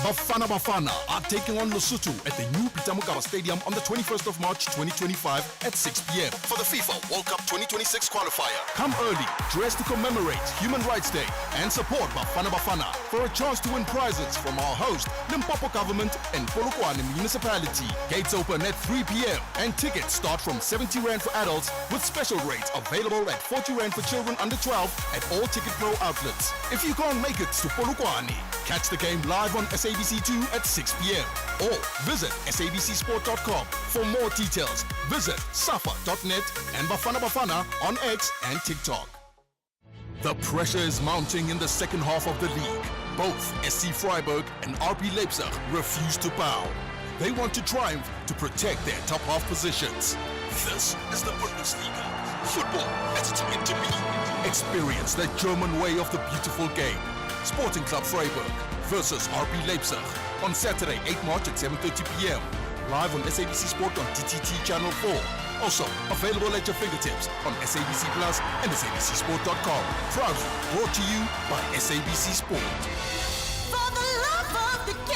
Bafana are taking on Lesotho at the new Peter Mokaba Stadium on the 21st of March 2025 at 6 p.m. for the FIFA World Cup 2026 qualifier. Come early, dressed to commemorate Human Rights Day and support Bafana for a chance to win prizes from our host, Limpopo Government and Polokwane Municipality. Gates open at 3 p.m. and tickets start from 70 Rand for adults with special rates available at 40 Rand for children under 12 at all Ticket Pro outlets. If you can't make it to Polokwane, catch the game live on SABC2 at 6 p.m. or visit sabcsport.com. For more details, visit safa.net and Bafana on X and TikTok. The pressure is mounting in the second half of the league. Both SC Freiburg and RB Leipzig refuse to bow. They want to triumph to protect their top half positions. This is the Bundesliga. Football as it's meant to be. Experience the German way of the beautiful game. Sporting Club Freiburg versus RB Leipzig on Saturday, 8 March at 7:30 p.m. Live on SABC Sport on DTT Channel 4. Also available at your fingertips on SABC Plus and SABCsport.com. Proudly brought to you by SABC Sport. For the love of the game.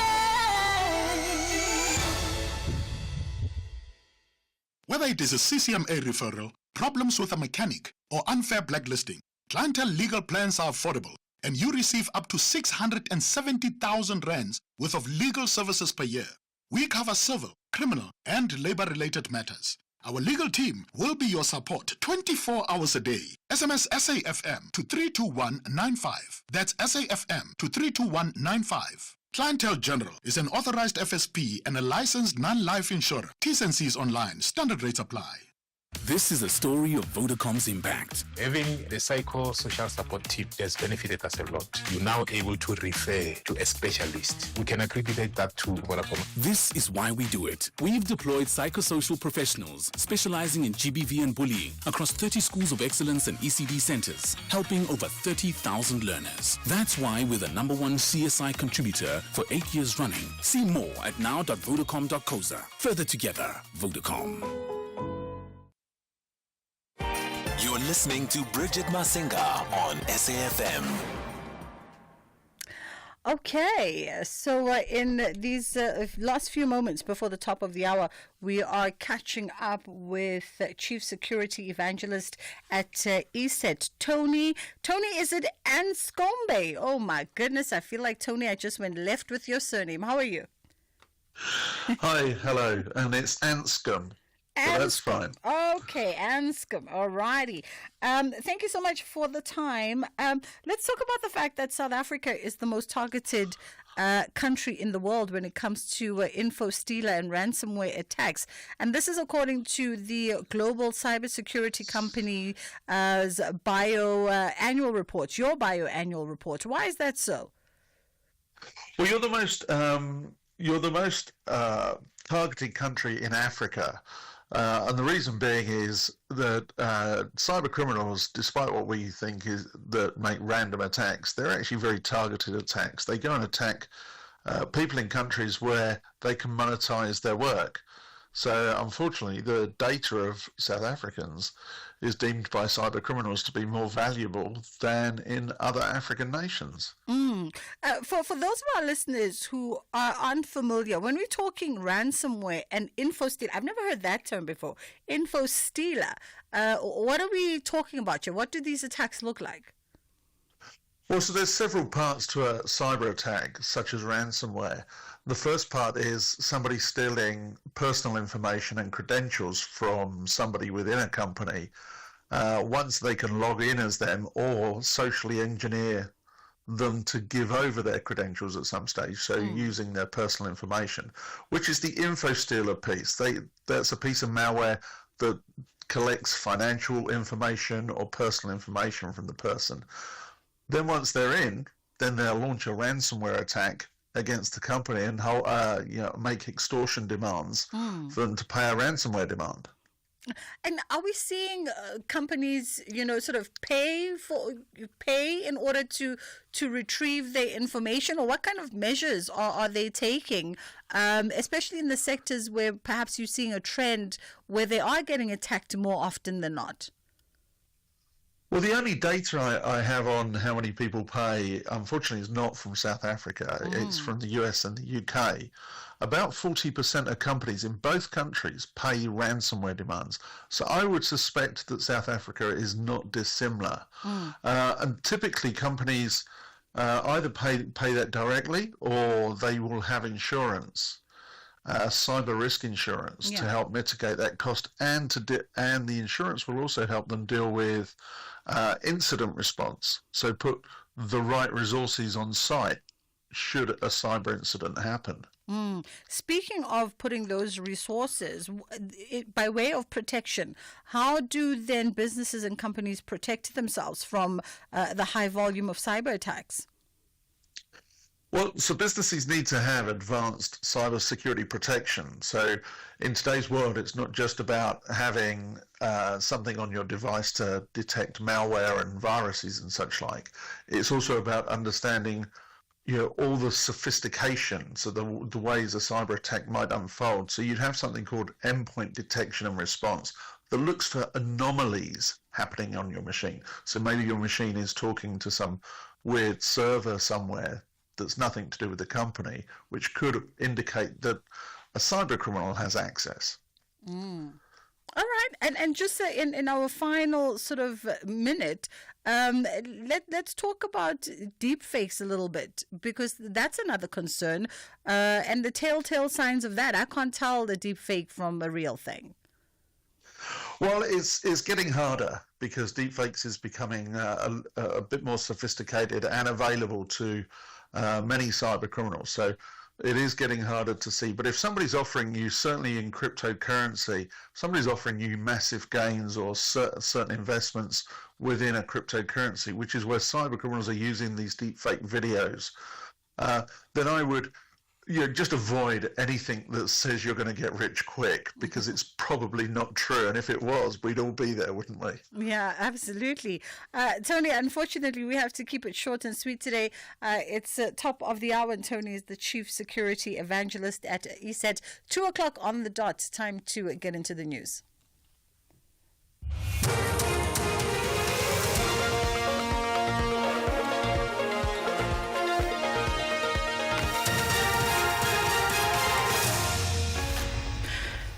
Whether it is a CCMA referral, problems with a mechanic, or unfair blacklisting, Clientele legal plans are affordable, and you receive up to 670,000 rands worth of legal services per year. We cover civil, criminal, and labor-related matters. Our legal team will be your support 24 hours a day. SMS SAFM to 32195. That's SAFM to 32195. Clientele General is an authorized FSP and a licensed non-life insurer. T's and C's online. Standard rates apply. This is a story of Vodacom's impact. Having the psychosocial support team has benefited us a lot. You're now able to refer to a specialist. We can accredit that to Vodacom. This is why we do it. We've deployed psychosocial professionals specializing in GBV and bullying across 30 schools of excellence and ECD centers, helping over 30,000 learners. That's why we're the #1 CSI contributor for 8 years running. See more at now.vodacom.coza. Further together, Vodacom. You're listening to Bridget Masinga on SAFM. Okay, so in these last few moments before the top of the hour, we are catching up with Chief Security Evangelist at ESET, Tony. Tony, is it Anscombe? Oh my goodness, I feel like, Tony, I just went left with your surname. How are you? Hi, hello, and it's Anscombe. So that's fine. Okay, Anscombe. All righty. Thank you so much for the time. Let's talk about the fact that South Africa is the most targeted country in the world when it comes to info stealer and ransomware attacks. And this is according to the global cybersecurity company's annual report, your annual report. Why is that so? Well, you're the most targeted country in Africa. And the reason being is that cyber criminals, despite what we think is that make random attacks, they're actually very targeted attacks. They go and attack people in countries where they can monetize their work. So unfortunately, the data of South Africans is deemed by cyber criminals to be more valuable than in other African nations. For those of our listeners who are unfamiliar, when we're talking ransomware and info stealer, I've never heard that term before. Info stealer. What are we talking about here? What do these attacks look like? Well, so there's several parts to a cyber attack, such as ransomware. The first part is somebody stealing personal information and credentials from somebody within a company. Once they can log in as them or socially engineer them to give over their credentials at some stage, so using their personal information, which is the info stealer piece. That's a piece of malware that collects financial information or personal information from the person. Then once they're in, then they'll launch a ransomware attack against the company and make extortion demands for them to pay a ransomware demand. And are we seeing companies, sort of pay in order to retrieve their information, or what kind of measures are they taking, especially in the sectors where perhaps you're seeing a trend where they are getting attacked more often than not? Well, the only data I have on how many people pay, unfortunately, is not from South Africa. It's from the US and the UK. About 40% of companies in both countries pay ransomware demands. So I would suspect that South Africa is not dissimilar. And typically companies either pay that directly, or they will have insurance. Cyber risk insurance to help mitigate that cost, and the insurance will also help them deal with incident response. So put the right resources on site should a cyber incident happen. Speaking of putting those resources, by way of protection, how do then businesses and companies protect themselves from the high volume of cyber attacks? Well, so businesses need to have advanced cyber security protection. So in today's world, it's not just about having something on your device to detect malware and viruses and such like. It's also about understanding all the sophistication, so the ways a cyber attack might unfold. So you'd have something called endpoint detection and response that looks for anomalies happening on your machine. So maybe your machine is talking to some weird server somewhere that's nothing to do with the company, which could indicate that a cyber criminal has access. All right, and just in our final sort of minute, let's talk about deepfakes a little bit, because that's another concern, and the telltale signs of that. I can't tell the deepfake from a real thing. Well, it's getting harder because deepfakes is becoming a bit more sophisticated and available to many cyber criminals. So it is getting harder to see. But if somebody's offering you, certainly in cryptocurrency, somebody's offering you massive gains or certain investments within a cryptocurrency, which is where cyber criminals are using these deepfake videos, then I would just avoid anything that says you're going to get rich quick, because it's probably not true. And if it was, we'd all be there, wouldn't we? Yeah, absolutely. Tony, unfortunately, we have to keep it short and sweet today. It's top of the hour, and Tony is the Chief Security Evangelist at ESET. 2 o'clock on the dot. Time to get into the news.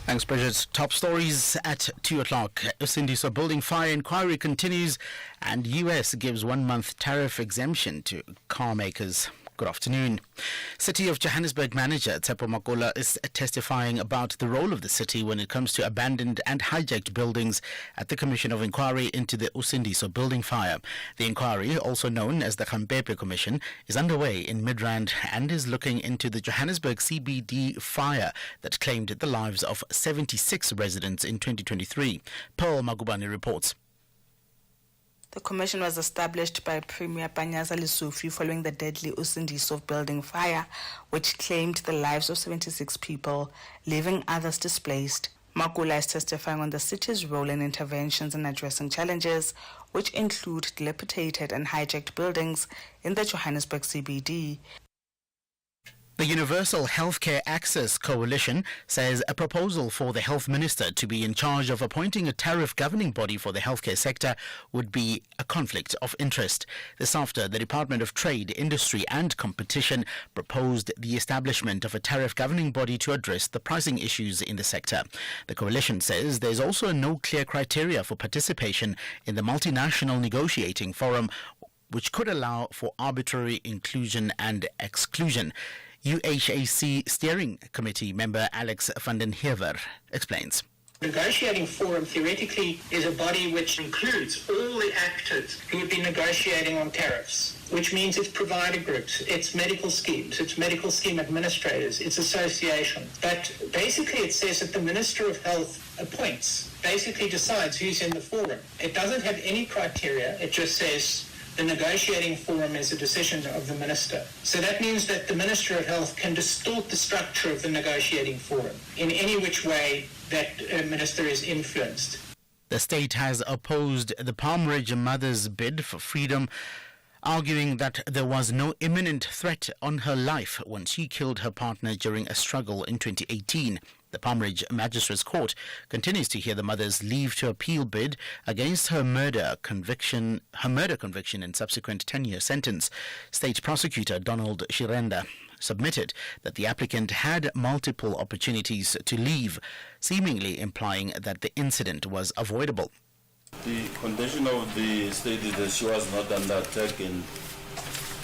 Thanks, Bridget. Top stories at 2 o'clock. Usindiso building fire inquiry continues, and US gives 1 month tariff exemption to car makers. Good afternoon. City of Johannesburg manager Tsepo Makola is testifying about the role of the city when it comes to abandoned and hijacked buildings at the Commission of Inquiry into the Usindiso building fire. The inquiry, also known as the Khampepe Commission, is underway in Midrand and is looking into the Johannesburg CBD fire that claimed the lives of 76 residents in 2023. Pearl Magubani reports. The commission was established by Premier Panyaza Lesufi following the deadly Usindiso building fire, which claimed the lives of 76 people, leaving others displaced. Makula is testifying on the city's role in interventions and addressing challenges, which include dilapidated and hijacked buildings in the Johannesburg CBD. The Universal Healthcare Access Coalition says a proposal for the Health Minister to be in charge of appointing a tariff governing body for the healthcare sector would be a conflict of interest. This after the Department of Trade, Industry and Competition proposed the establishment of a tariff governing body to address the pricing issues in the sector. The coalition says there's also no clear criteria for participation in the multinational negotiating forum, which could allow for arbitrary inclusion and exclusion. UHAC Steering Committee member Alex van den Heever explains. Negotiating forum theoretically is a body which includes all the actors who would be negotiating on tariffs, which means it's provider groups, it's medical schemes, it's medical scheme administrators, it's association. But basically it says that the Minister of Health appoints, basically decides who's in the forum. It doesn't have any criteria, it just says the negotiating forum is a decision of the minister. So that means that the Minister of Health can distort the structure of the negotiating forum in any which way that a minister is influenced. The state has opposed the Palm Ridge mother's bid for freedom, arguing that there was no imminent threat on her life when she killed her partner during a struggle in 2018. The Palm Ridge Magistrates Court continues to hear the mother's leave to appeal bid against her murder conviction and subsequent 10-year sentence. State Prosecutor Donald Shirenda submitted that the applicant had multiple opportunities to leave, seemingly implying that the incident was avoidable. The condition of the state is that she was not under attack and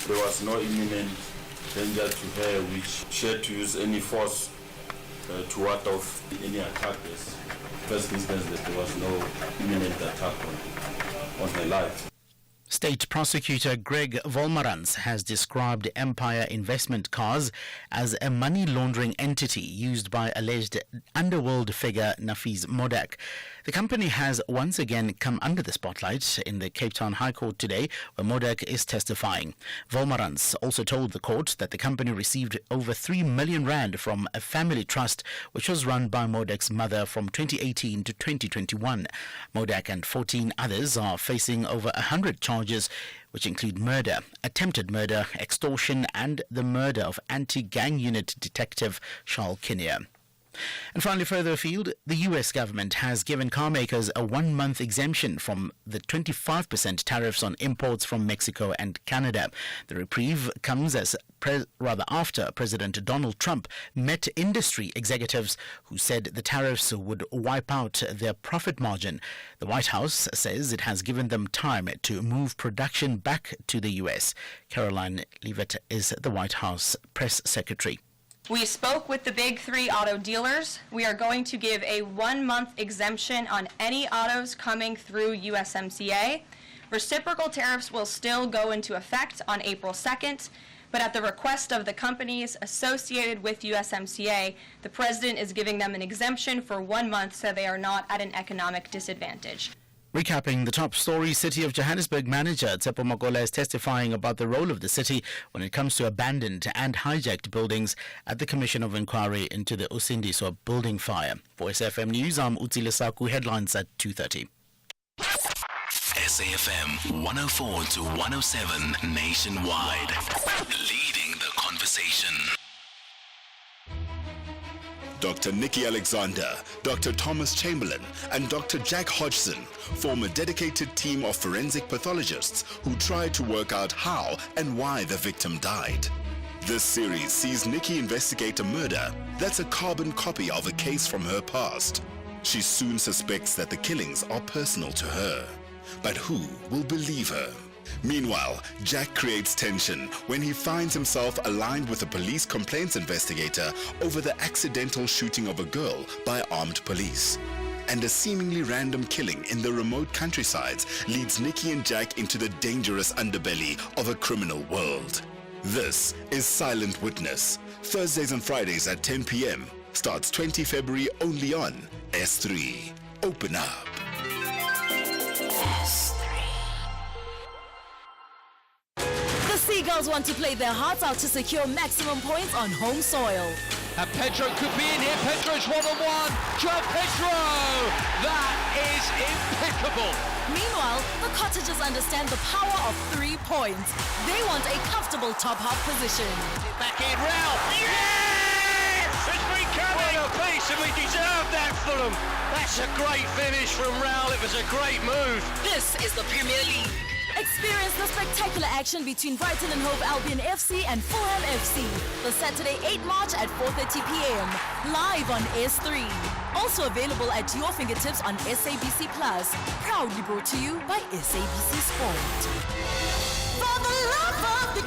there was no imminent danger to her which she had to use any force to ward off any attack. First instance that there was no imminent attack on her life. State Prosecutor Greg Volmarans has described Empire Investment Cars as a money laundering entity used by alleged underworld figure Nafiz Modak. The company has once again come under the spotlight in the Cape Town High Court today, where Modak is testifying. Volmarans also told the court that the company received over 3 million rand from a family trust which was run by Modak's mother from 2018 to 2021. Modak and 14 others are facing over 100 charges, which include murder, attempted murder, extortion, and the murder of anti-gang unit detective Charles Kinnear. And finally, further afield, the US government has given car makers a 1-month exemption from the 25% tariffs on imports from Mexico and Canada. The reprieve comes after President Donald Trump met industry executives who said the tariffs would wipe out their profit margin. The White House says it has given them time to move production back to the US. Caroline Leavitt is the White House press secretary. We spoke with the big 3 auto dealers. We are going to give a 1-month exemption on any autos coming through USMCA. Reciprocal tariffs will still go into effect on April 2nd, but at the request of the companies associated with USMCA, the President is giving them an exemption for 1 month so they are not at an economic disadvantage. Recapping the top story, City of Johannesburg manager Tsepo Makola is testifying about the role of the city when it comes to abandoned and hijacked buildings at the Commission of Inquiry into the Usindiso building fire. For SFM News, I'm Utsile Saku, headlines at 2:30. SAFM 104 to 107 nationwide. Leading the conversation. Dr. Nikki Alexander, Dr. Thomas Chamberlain, and Dr. Jack Hodgson form a dedicated team of forensic pathologists who try to work out how and why the victim died. This series sees Nikki investigate a murder that's a carbon copy of a case from her past. She soon suspects that the killings are personal to her. But who will believe her? Meanwhile, Jack creates tension when he finds himself aligned with a police complaints investigator over the accidental shooting of a girl by armed police. And a seemingly random killing in the remote countrysides leads Nikki and Jack into the dangerous underbelly of a criminal world. This is Silent Witness, Thursdays and Fridays at 10 p.m. Starts 20 February only on S3. Open up. Seagulls want to play their hearts out to secure maximum points on home soil. And Pedro could be in here. Pedro's 1-on-1. Joe Pedro! That is impeccable. Meanwhile, the Cottagers understand the power of 3 points. They want a comfortable top half position. Back in, Ralph. Yes! It's been coming. What a piece, and we deserve that, Fulham. That's a great finish from Raul. It was a great move. This is the Premier League. Experience the spectacular action between Brighton and Hove Albion FC and Fulham FC. The Saturday 8 March at 4:30 p.m. Live on S3. Also available at your fingertips on SABC Plus. Proudly brought to you by SABC Sport. For the love of the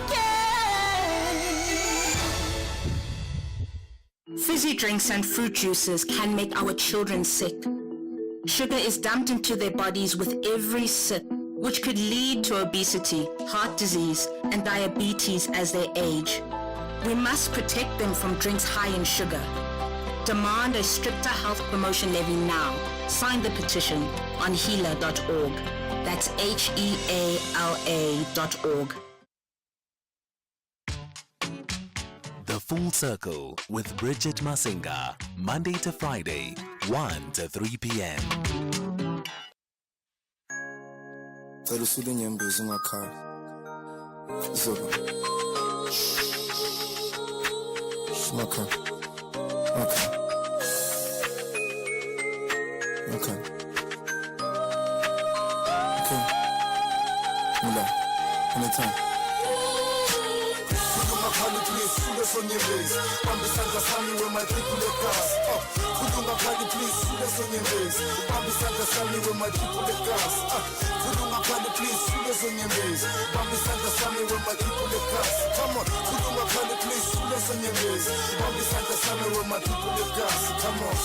game. Fizzy drinks and fruit juices can make our children sick. Sugar is dumped into their bodies with every sip, which could lead to obesity, heart disease, and diabetes as they age. We must protect them from drinks high in sugar. Demand a stricter health promotion levy now. Sign the petition on healer.org. That's HEALA.org. The Full Circle with Bridget Masinga, Monday to Friday, 1 to 3 p.m. Anytime. Please, shoot on your base. I'm beside the family where my people let gas. Kudunga Pali, please, shoot on your base. I'm beside the family where my people let gas. Kudunga Pali, please, shoot on your base. I'm beside the family where my people let gas. Come on, Kudunga Pali, please, shoot on your base. I'm beside the family where my people let gas. Come on.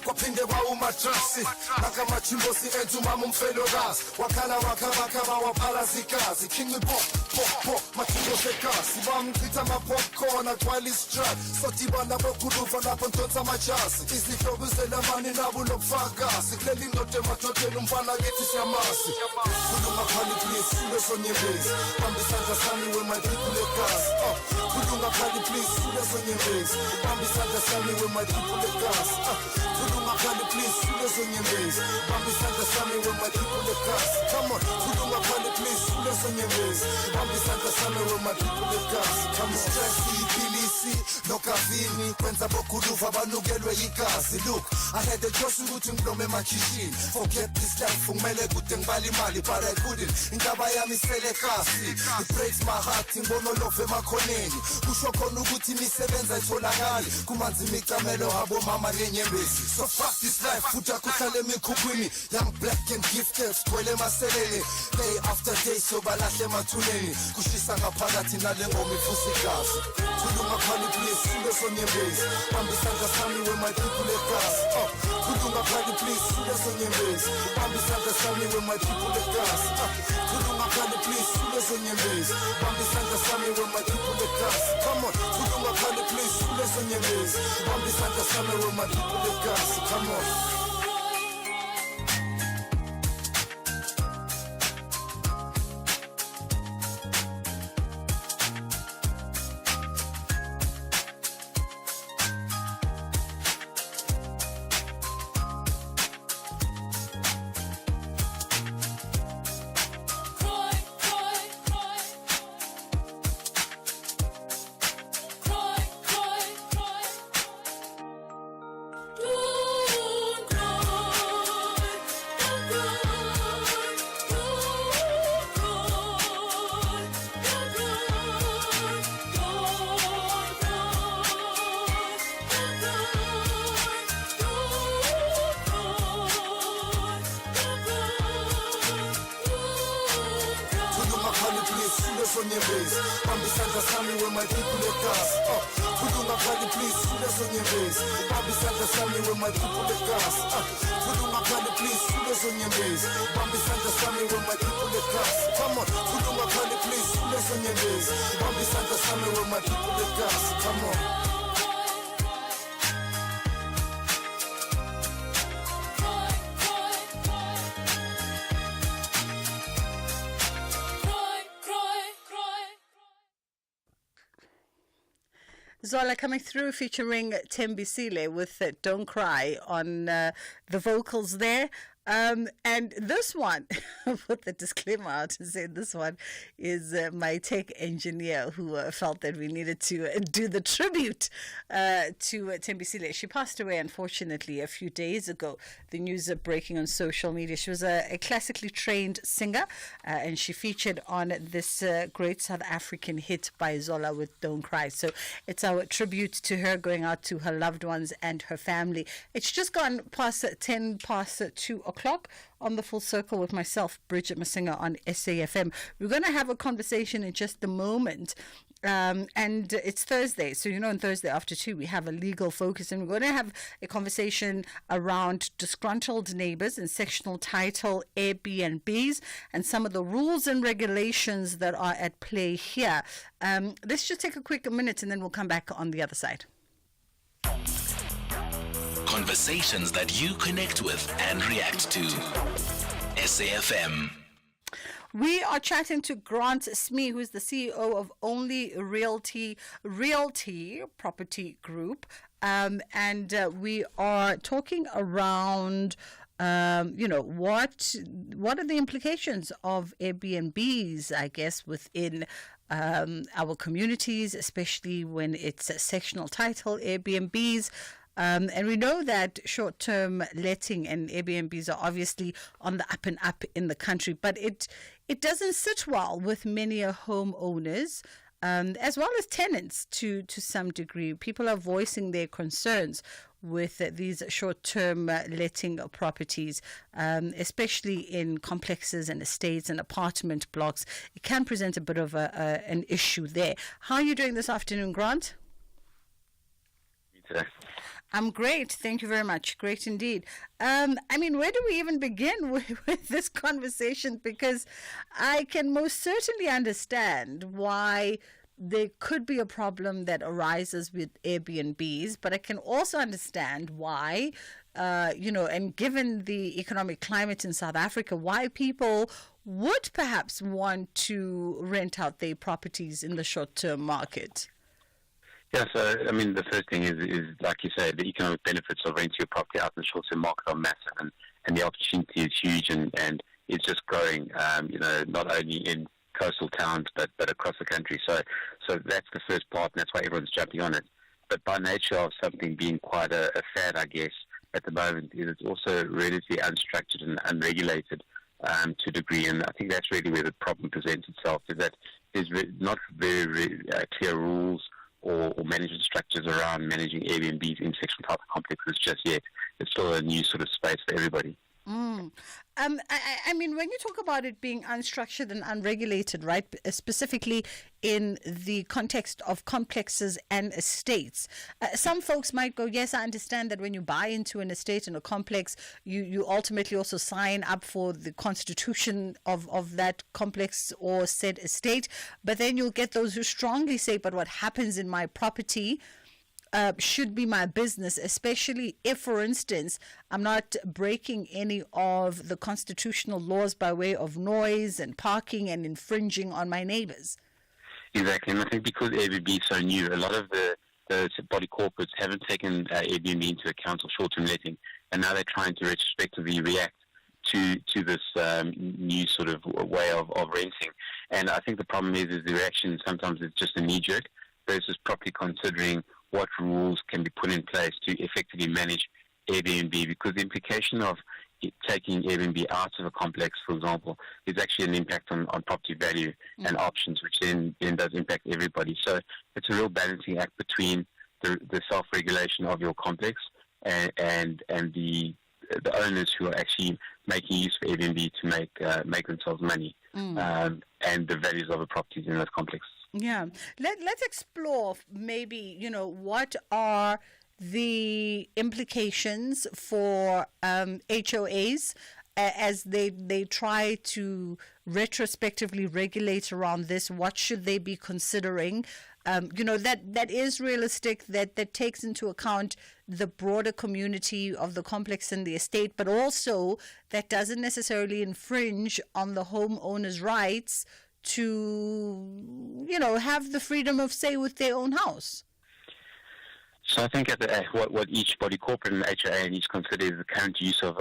Kwaphinde bawumatrasi nakamachimbosi entu mamumfelokazi wakhala wakhabakaba waphalazikazi khinci bo machimbosekazi bamchitha amapopcorn agcwala istrat sodibana bokhuluva lapho ntonsa amajasi izihlobo zelamani nabo lobufakazi kuleli ndoda emadodeni umfana kithi siyamazi khuluma phali please sule sonyembezi bambisandla sami with my people egazi khuluma phali please sule sonyembezi bambisandla sami with my people egazi Kulunga Pali, please, shoot on your base. Bambisandla Sami with my people the gas. Come on, Kulunga Pali, please, shoot on your base. Bambisandla Sami with my people the gas. Come on, Stressy, Bilisi, Nokavini, Kwenza Bokuluva, Banugelwe Igazi. Look, I had the Josh Ruting Blome Machishin. Forget this life, Fumele Guteng Bali Mali, but I couldn't. In Tabayami Selekasi, it breaks my heart, in Bonolove Makoneni. Ushoko Nuguti Misebenza Tolagari, Kumanzi Mikamelo, Habo Mama Renyembesi. So fuck this life, futa kuhlale mikhukhwini. Young black and gifted, sgcwele maseleni. Day after day, so balahle emathuneni. Kushisa ngaphakathi nale ngoma ifusa igazi. Khuluma phali please, sule sonyembezi. Bambisandla sami with my people egazi. Khuluma phali please, sule sonyembezi. Bambisandla sami with my people egazi. Khuluma phali please, sule sonyembezi. Bambisandla sami with my people egazi. Come on, khuluma phali please, sule sonyembezi. Bambisandla sami with my people egazi. Come on. On your base, Bambisandla Sami with my people let gas. Kulunga Pali, please, shoot on your base. Bambisandla Sami with my people let gas. Kulunga Pali, please, shoot on your base. Bambisandla Sami with my people let gas. Come on, Kulunga Pali, please, shoot on your base. Bambisandla Sami with my people let gas. Come on. Zola coming through featuring Tembisile with Don't Cry on the vocals there. And this one, put the disclaimer out to say this one is my tech engineer who felt that we needed to do the tribute to Tembisile. She passed away, unfortunately, a few days ago. The news breaking on social media. She was a classically trained singer, and she featured on this great South African hit by Zola with Don't Cry. So it's our tribute to her, going out to her loved ones and her family. It's just gone past 10 past 2 o'clock on the Full Circle with myself, Bridget Masinga, on SAFM. We're going to have a conversation in just a moment. And it's Thursday. So, on Thursday after 2, we have a legal focus. And we're going to have a conversation around disgruntled neighbors and sectional title Airbnbs and some of the rules and regulations that are at play here. Let's just take a quick minute and then we'll come back on the other side. Conversations that you connect with and react to. SAFM. We are chatting to Grant Smee, who's the CEO of Only Realty Property Group. And we are talking around, what are the implications of Airbnbs, I guess, within our communities, especially when it's a sectional title, Airbnbs. And we know that short-term letting and Airbnbs are obviously on the up and up in the country, but it doesn't sit well with many homeowners, as well as tenants to some degree. People are voicing their concerns with these short-term letting properties, especially in complexes and estates and apartment blocks. It can present a bit of an issue there. How are you doing this afternoon, Grant? I'm great. Thank you very much. Great indeed. Where do we even begin with this conversation? Because I can most certainly understand why there could be a problem that arises with Airbnbs, but I can also understand why, and given the economic climate in South Africa, why people would perhaps want to rent out their properties in the short-term market. Yeah, so, the first thing is like you say, the economic benefits of renting your property out in the short-term market are massive, and the opportunity is huge, and it's just growing, not only in coastal towns, but across the country. So that's the first part, and that's why everyone's jumping on it. But by nature of something being quite a fad, I guess, at the moment, it's also relatively unstructured and unregulated to a degree, and I think that's really where the problem presents itself, is that there's not very clear rules or management structures around managing Airbnbs in sectional type complexes just yet. It's still a new sort of space for everybody. When you talk about it being unstructured and unregulated, right, specifically in the context of complexes and estates, some folks might go, yes, I understand that when you buy into an estate and a complex, you ultimately also sign up for the constitution of that complex or said estate, but then you'll get those who strongly say, but what happens in my property should be my business, especially if, for instance, I'm not breaking any of the constitutional laws by way of noise and parking and infringing on my neighbors. Exactly, and I think because Airbnb is so new, a lot of the body corporates haven't taken Airbnb into account or short-term letting, and now they're trying to retrospectively react to this new sort of way of renting. And I think the problem is the reaction sometimes is just a knee-jerk versus properly considering what rules can be put in place to effectively manage Airbnb, because the implication of taking Airbnb out of a complex, for example, is actually an impact on property value and options, which then does impact everybody. So it's a real balancing act between the self-regulation of your complex and the owners who are actually making use of Airbnb to make themselves money, and the values of the properties in those complexes. Yeah. Let's explore maybe, what are the implications for HOAs as they try to retrospectively regulate around this. What should they be considering? That is realistic, that takes into account the broader community of the complex and the estate, but also that doesn't necessarily infringe on the homeowner's rights to, have the freedom of say with their own house. So I think what each body corporate and HOA needs to consider is the current use of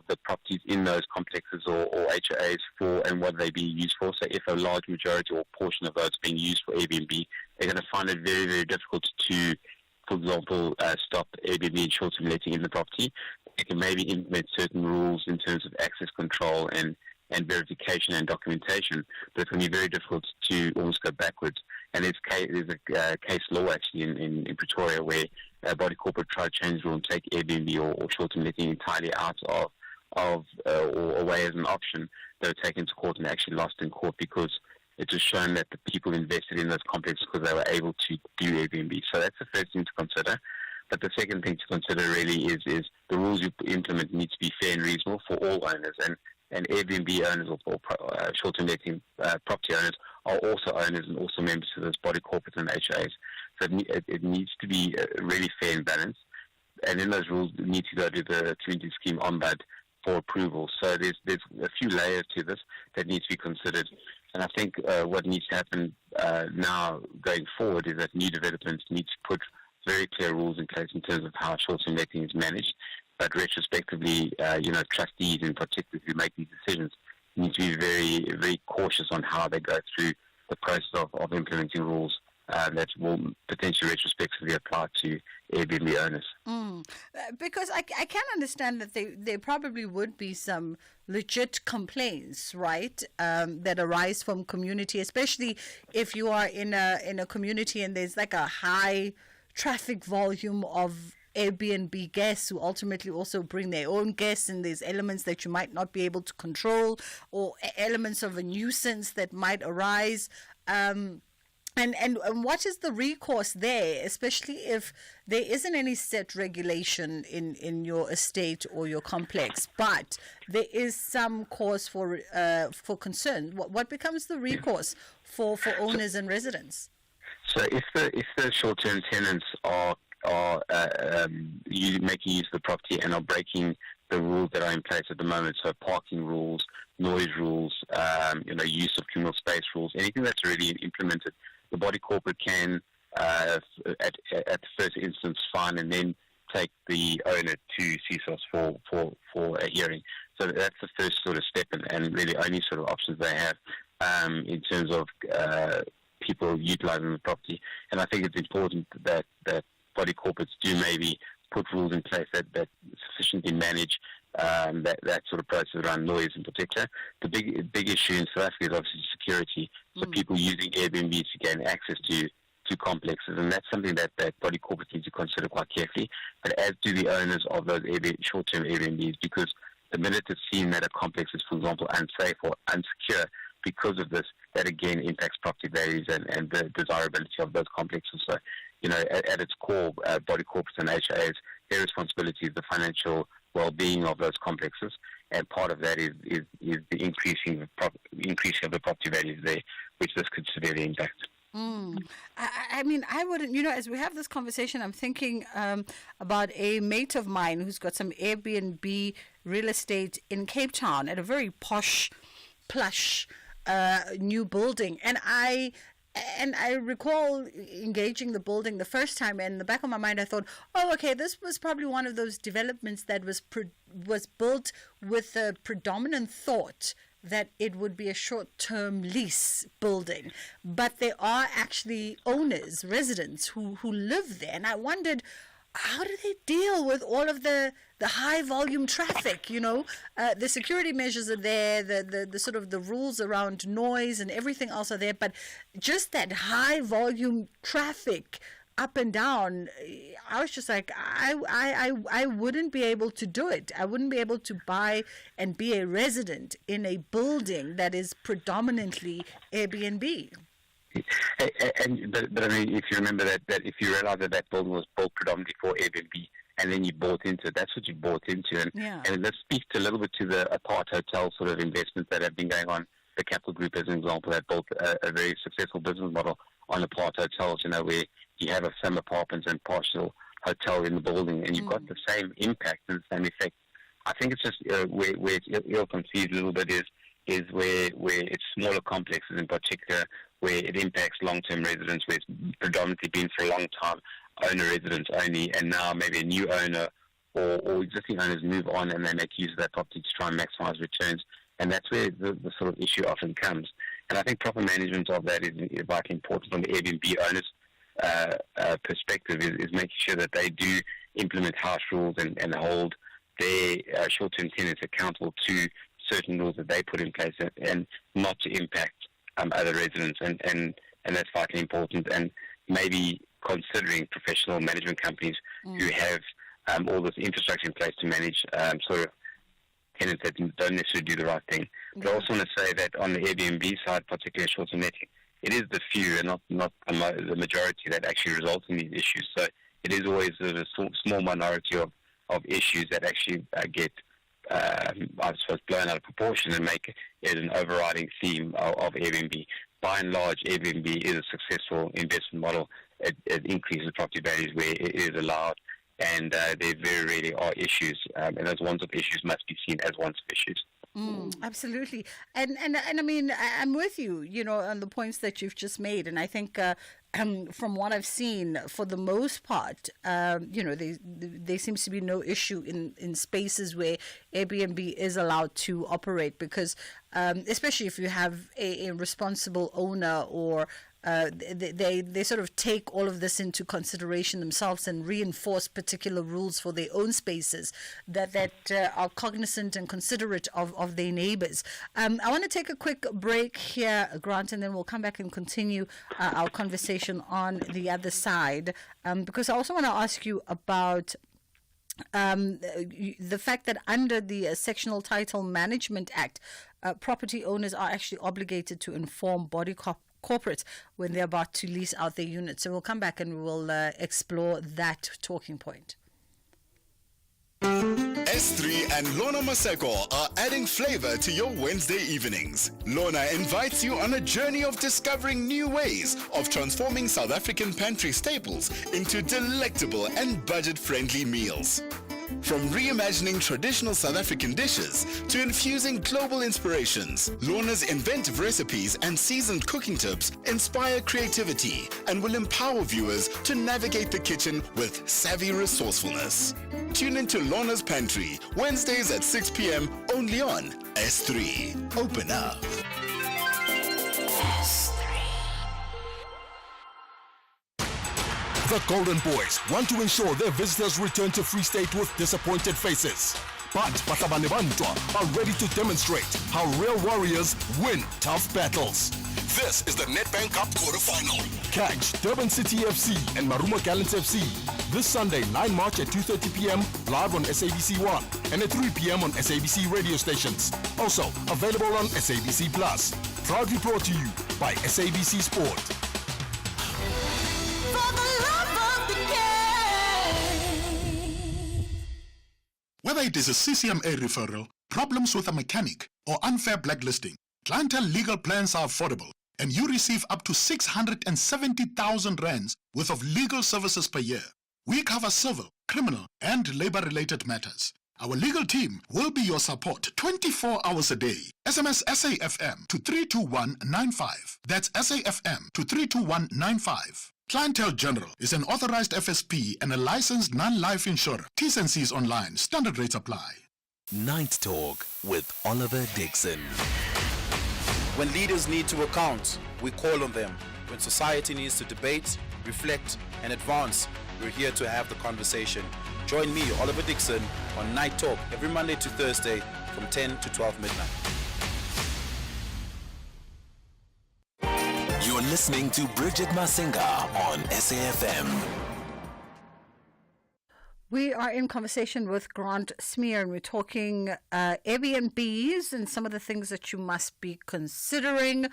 the properties in those complexes or HOAs for, and what they be used for. So if a large majority or portion of those being used for Airbnb, they're going to find it very, very difficult to, for example, stop Airbnb and short-term letting in the property. They can maybe implement certain rules in terms of access control and verification and documentation, but it's going to be very difficult to almost go backwards. And there's a case law actually in Pretoria where a body corporate tried to change the rule and take Airbnb or short-term letting entirely out of or away as an option. They were taken to court and actually lost in court because it was shown that the people invested in those complexes because they were able to do Airbnb. So that's the first thing to consider. But the second thing to consider really is the rules you implement need to be fair and reasonable for all owners. And Airbnb owners or short-term letting property owners are also owners and also members of those body corporates and HOAs. So it needs to be really fair and balanced. and then those rules need to go to the community scheme ombud for approval. So there's a few layers to this that need to be considered. And I think what needs to happen now going forward is that new developments need to put very clear rules in place in terms of how short-term letting is managed. But retrospectively, trustees in particular who make these decisions need to be very, very cautious on how they go through the process of implementing rules that will potentially retrospectively apply to Airbnb owners. Because I can understand that there probably would be some legit complaints, right, that arise from community, especially if you are in a community and there's like a high traffic volume of Airbnb guests who ultimately also bring their own guests, and there's elements that you might not be able to control, or elements of a nuisance that might arise. And what is the recourse there, especially if there isn't any set regulation in your estate or your complex, but there is some cause for concern? What becomes the recourse for owners and residents? So if the short-term tenants are making use of the property and are breaking the rules that are in place at the moment, so parking rules, noise rules, use of communal space rules, anything that's already implemented, the body corporate can, at the first instance, fine and then take the owner to CSOS for a hearing. So that's the first sort of step, and really only sort of options they have in terms of people utilising the property. And I think it's important that body corporates do maybe put rules in place that sufficiently manage that sort of process around noise in particular. The big issue in South Africa is obviously security. So people using Airbnb to gain access to complexes, and that's something that body corporates need to consider quite carefully, but as do the owners of those short-term Airbnbs, because the minute it's seen that a complex is, for example, unsafe or unsecure because of this, that again impacts property values and the desirability of those complexes. So, at its core, body corporates and HAs, their responsibility is the financial well-being of those complexes, and part of that is the increasing of the property values there, which this could severely impact. I mean, I wouldn't, as we have this conversation, I'm thinking about a mate of mine who's got some Airbnb real estate in Cape Town at a very posh, plush new building. And I recall engaging the building the first time, and in the back of my mind I thought, oh, okay, this was probably one of those developments that was built with the predominant thought that it would be a short-term lease building. But there are actually owners, residents who live there. And I wondered, how do they deal with all of the high volume traffic? The security measures are there, the sort of the rules around noise and everything else are there, but just that high volume traffic up and down, I was just like, I wouldn't be able to do it. I wouldn't be able to buy and be a resident in a building that is predominantly Airbnb. But I mean, if you remember that if you realize that building was built predominantly for Airbnb, and then you bought into it, that's what you bought into. And let's speak a little bit to the apart hotel sort of investments that have been going on. The Capital Group, as an example, have built a very successful business model on apart hotels, where you have some apartments and partial hotel in the building, and you've got the same impact and the same effect. I think it's just where it's ill-conceived a little bit is where it's smaller complexes in particular, where it impacts long-term residents, where it's predominantly been for a long time owner residents only, and now maybe a new owner or existing owners move on and they make use of that property to try and maximize returns, and that's where the sort of issue often comes. And I think proper management of that is vitally important from the Airbnb owners' perspective, is making sure that they do implement harsh rules and hold their short-term tenants accountable to certain rules that they put in place, and not to impact other residents, and that's vitally important. And maybe considering professional management companies who have all this infrastructure in place to manage sort of tenants that don't necessarily do the right thing. But I also want to say that on the Airbnb side, particularly short-term letting, it is the few and not the majority that actually results in these issues. So it is always a small minority of issues that actually get, I suppose, blown out of proportion and make it an overriding theme of Airbnb. By and large, Airbnb is a successful investment model. It increases property values where it is allowed, and there very rarely are issues, and those ones of issues must be seen as ones of issues. Absolutely. And I mean, I'm with you, on the points that you've just made. And I think from what I've seen, for the most part, there seems to be no issue in spaces where Airbnb is allowed to operate, because especially if you have a responsible owner, or they sort of take all of this into consideration themselves and reinforce particular rules for their own spaces that are cognizant and considerate of their neighbors. I want to take a quick break here, Grant, and then we'll come back and continue our conversation on the other side, because I also want to ask you about the fact that under the Sectional Title Management Act, property owners are actually obligated to inform body corporates when they're about to lease out their units. So we'll come back and we'll explore that talking point. S3 and Lorna Maseko are adding flavor to your Wednesday evenings. Lorna invites you on a journey of discovering new ways of transforming South African pantry staples into delectable and budget-friendly meals. From reimagining traditional South African dishes to infusing global inspirations, Lorna's inventive recipes and seasoned cooking tips inspire creativity and will empower viewers to navigate the kitchen with savvy resourcefulness. Tune into Lorna's Pantry, Wednesdays at 6 p.m. only on S3. Open up. The Golden Boys want to ensure their visitors return to Free State with disappointed faces. But Batabane Bantwa are ready to demonstrate how real warriors win tough battles. This is the Nedbank Cup quarterfinal. Catch Durban City FC and Maruma Gallants FC this Sunday, 9 March at 2:30 p.m. live on SABC1 and at 3 p.m. on SABC radio stations. Also available on SABC Plus. Proudly brought to you by SABC Sport. Whether it is a CCMA referral, problems with a mechanic, or unfair blacklisting, clientele legal plans are affordable, and you receive up to 670,000 rands worth of legal services per year. We cover civil, criminal, and labor-related matters. Our legal team will be your support 24 hours a day. SMS SAFM to 32195. That's SAFM to 32195. Clientele General is an authorized FSP and a licensed non-life insurer. T's and C's online. Standard rates apply. Night Talk with Oliver Dixon. When leaders need to account, we call on them. When society needs to debate, reflect, and advance, we're here to have the conversation. Join me, Oliver Dixon, on Night Talk every Monday to Thursday from 10 to 12 midnight. You're listening to Bridget Masinga on SAFM. We are in conversation with Grant Smear, and we're talking Airbnbs and some of the things that you must be considering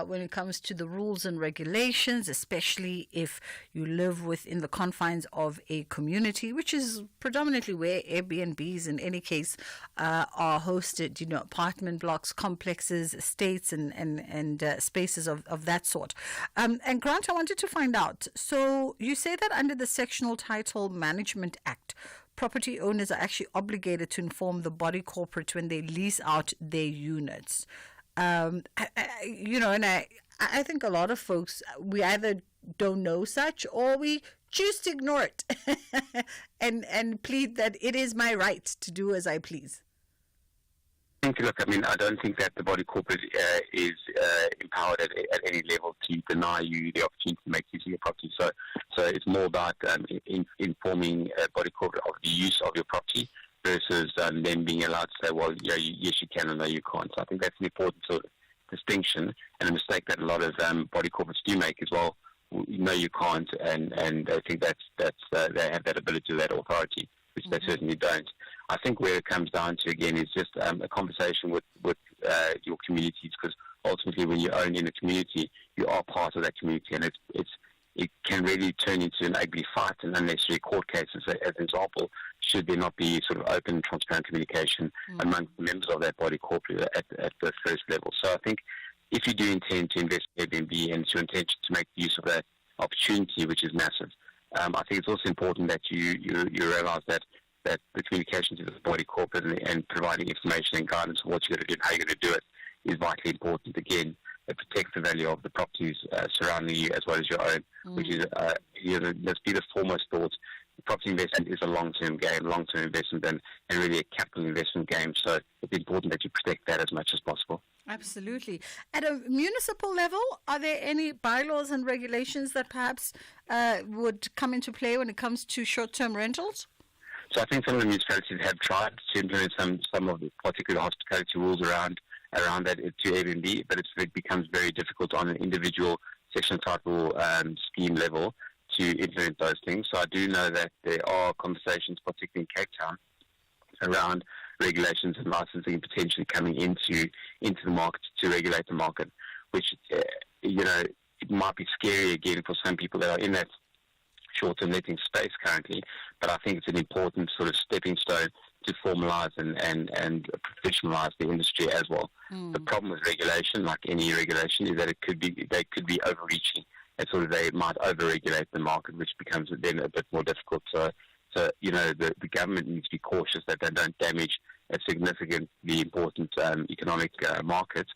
when it comes to the rules and regulations, especially if you live within the confines of a community, which is predominantly where Airbnbs in any case are hosted, apartment blocks, complexes, estates, and spaces of that sort. And Grant, I wanted to find out, so you say that under the Sectional Title Management Act, property owners are actually obligated to inform the body corporate when they lease out their units. And I think a lot of folks, we either don't know such or we choose to ignore it and plead that it is my right to do as I please. Look, I don't think that the body corporate is empowered at any level to deny you the opportunity to make use of your property. So it's more about informing body corporate of the use of your property versus them being allowed to say, well, yes, you can, or no, you can't. So I think that's an important sort of distinction, and a mistake that a lot of body corporates do make as well. No, you can't, and I think that's they have that ability, that authority, which they certainly don't. I think where it comes down to, again, is just a conversation with your communities, because ultimately when you own in a community, you are part of that community, and it can really turn into an ugly fight and unnecessary court cases. As an example, should there not be sort of open, transparent communication among members of that body corporate at the first level? So I think if you do intend to invest in Airbnb and it's your intention to make use of that opportunity, which is massive, I think it's also important that you realise that the communication to the body corporate and providing information and guidance on what you're going to do and how you're going to do it is vitally important. Again, it protects the value of the properties surrounding you as well as your own, which is, let's be the foremost thought. Property investment is a long-term game, long-term investment, and really a capital investment game. So it's important that you protect that as much as possible. Absolutely. At a municipal level, are there any bylaws and regulations that perhaps would come into play when it comes to short-term rentals? So I think some of the municipalities have tried to implement some of the particular hospitality rules around that to Airbnb, but it becomes very difficult on an individual section title scheme level to implement those things. So I do know that there are conversations, particularly in Cape Town, around regulations and licensing potentially coming into the market to regulate the market, which it might be scary again for some people that are in that short-term letting space currently. But I think it's an important sort of stepping stone to formalise and professionalise the industry as well. The problem with regulation, like any regulation, is that they could be overreaching. And sort of they might over-regulate the market, which becomes then a bit more difficult. So the government needs to be cautious that they don't damage a significantly important economic market,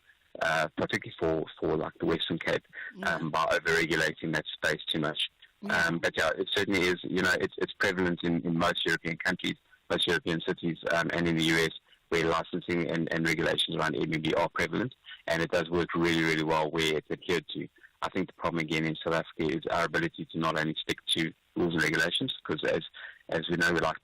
particularly for like the Western Cape, by over-regulating that space too much. But yeah, it certainly is. It's prevalent in most European countries, most European cities, and in the US, where licensing and regulations around Airbnb are prevalent, and it does work really, really well where it's adhered to. I think the problem again in South Africa is our ability to not only stick to rules and regulations, because as we know, we like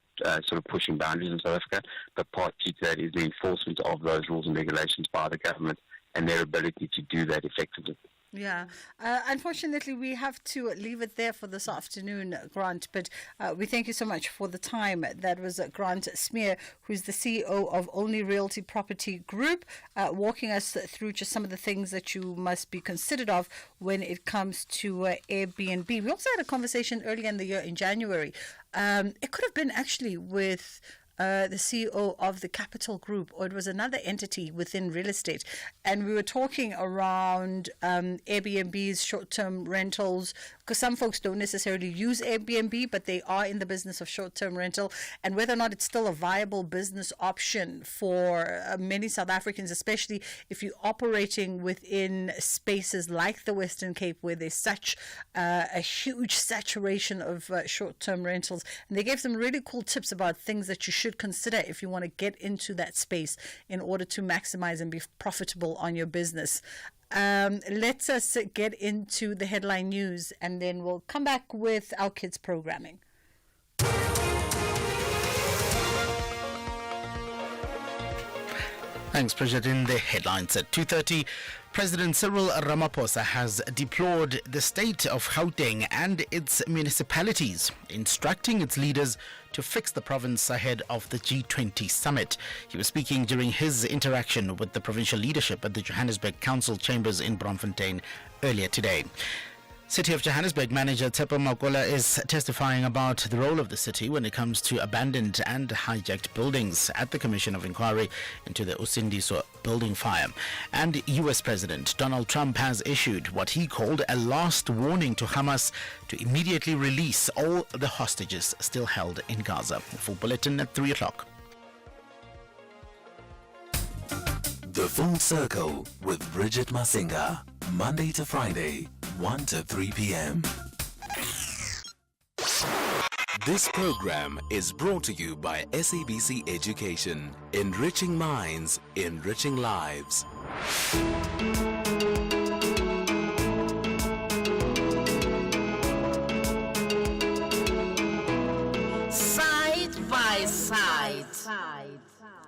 sort of pushing boundaries in South Africa, but part to that is the enforcement of those rules and regulations by the government and their ability to do that effectively. Yeah. Unfortunately, we have to leave it there for this afternoon, Grant, but we thank you so much for the time. That was Grant Smear, who's the CEO of Only Realty Property Group, walking us through just some of the things that you must be considered of when it comes to Airbnb. We also had a conversation earlier in the year in January. It could have been actually with the CEO of the Capital Group, or it was another entity within real estate. And we were talking around Airbnb's short-term rentals, because some folks don't necessarily use Airbnb, but they are in the business of short-term rental, and whether or not it's still a viable business option for many South Africans, especially if you're operating within spaces like the Western Cape, where there's such a huge saturation of short-term rentals. And they gave some really cool tips about things that you should consider if you want to get into that space in order to maximize and be profitable on your business. Let's us get into the headline news, and then we'll come back with our kids programming. Thanks, Bridget. In the headlines at 2:30, President Cyril Ramaphosa has deplored the state of Gauteng and its municipalities, instructing its leaders to fix the province ahead of the G20 summit. He was speaking during his interaction with the provincial leadership at the Johannesburg Council Chambers in Bloemfontein earlier today. City of Johannesburg manager Tsepo Makola is testifying about the role of the city when it comes to abandoned and hijacked buildings at the Commission of Inquiry into the Usindiso building fire. And US President Donald Trump has issued what he called a last warning to Hamas to immediately release all the hostages still held in Gaza. Full bulletin at 3 o'clock. The Full Circle with Bridget Masinga, Monday to Friday, 1 to 3 p.m. This program is brought to you by SABC Education, enriching minds, enriching lives. Side by Side.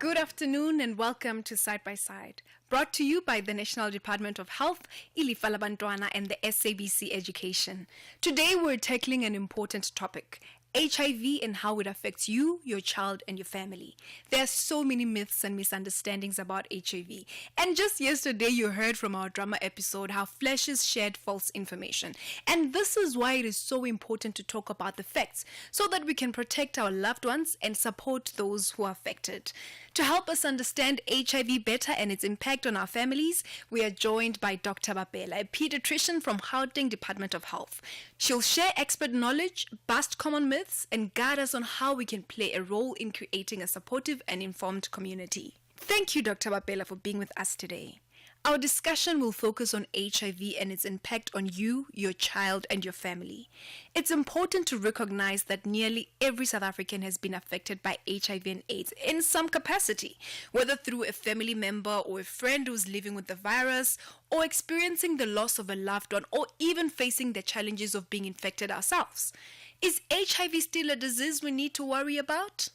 Good afternoon and welcome to Side by Side, brought to you by the National Department of Health, Ilifa la Bantwana, and the SABC Education. Today we're tackling an important topic: HIV and how it affects you, your child, and your family. There are so many myths and misunderstandings about HIV. And just yesterday, you heard from our drama episode how flashes shared false information. And this is why it is so important to talk about the facts so that we can protect our loved ones and support those who are affected. To help us understand HIV better and its impact on our families, we are joined by Dr. Babela, a pediatrician from Gauteng Department of Health. She'll share expert knowledge, bust common myths, and guide us on how we can play a role in creating a supportive and informed community. Thank you, Dr. Babela, for being with us today. Our discussion will focus on HIV and its impact on you, your child, and your family. It's important to recognize that nearly every South African has been affected by HIV and AIDS in some capacity, whether through a family member or a friend who's living with the virus, or experiencing the loss of a loved one, or even facing the challenges of being infected ourselves. Is HIV still a disease we need to worry about?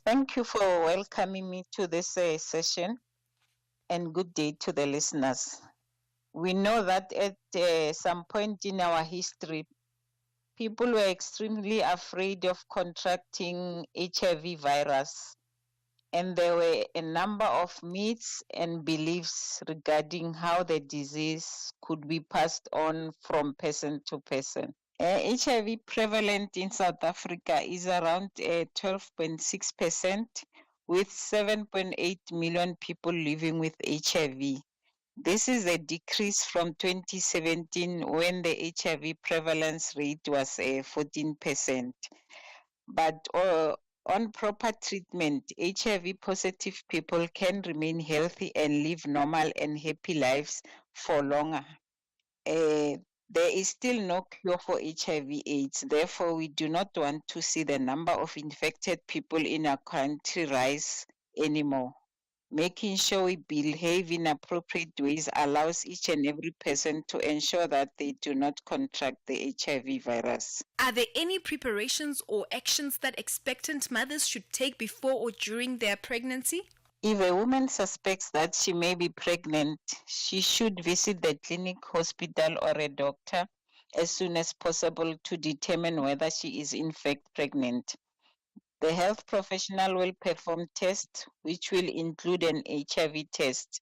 Thank you for welcoming me to this session. And good day to the listeners. We know that at some point in our history, people were extremely afraid of contracting HIV virus. And there were a number of myths and beliefs regarding how the disease could be passed on from person to person. HIV prevalent in South Africa is around 12.6%. with 7.8 million people living with HIV. This is a decrease from 2017 when the HIV prevalence rate was 14%. But on proper treatment, HIV positive people can remain healthy and live normal and happy lives for longer. There is still no cure for HIV/AIDS. Therefore, we do not want to see the number of infected people in our country rise anymore. Making sure we behave in appropriate ways allows each and every person to ensure that they do not contract the HIV virus. Are there any preparations or actions that expectant mothers should take before or during their pregnancy? If a woman suspects that she may be pregnant, she should visit the clinic, hospital, or a doctor as soon as possible to determine whether she is in fact pregnant. The health professional will perform tests, which will include an HIV test.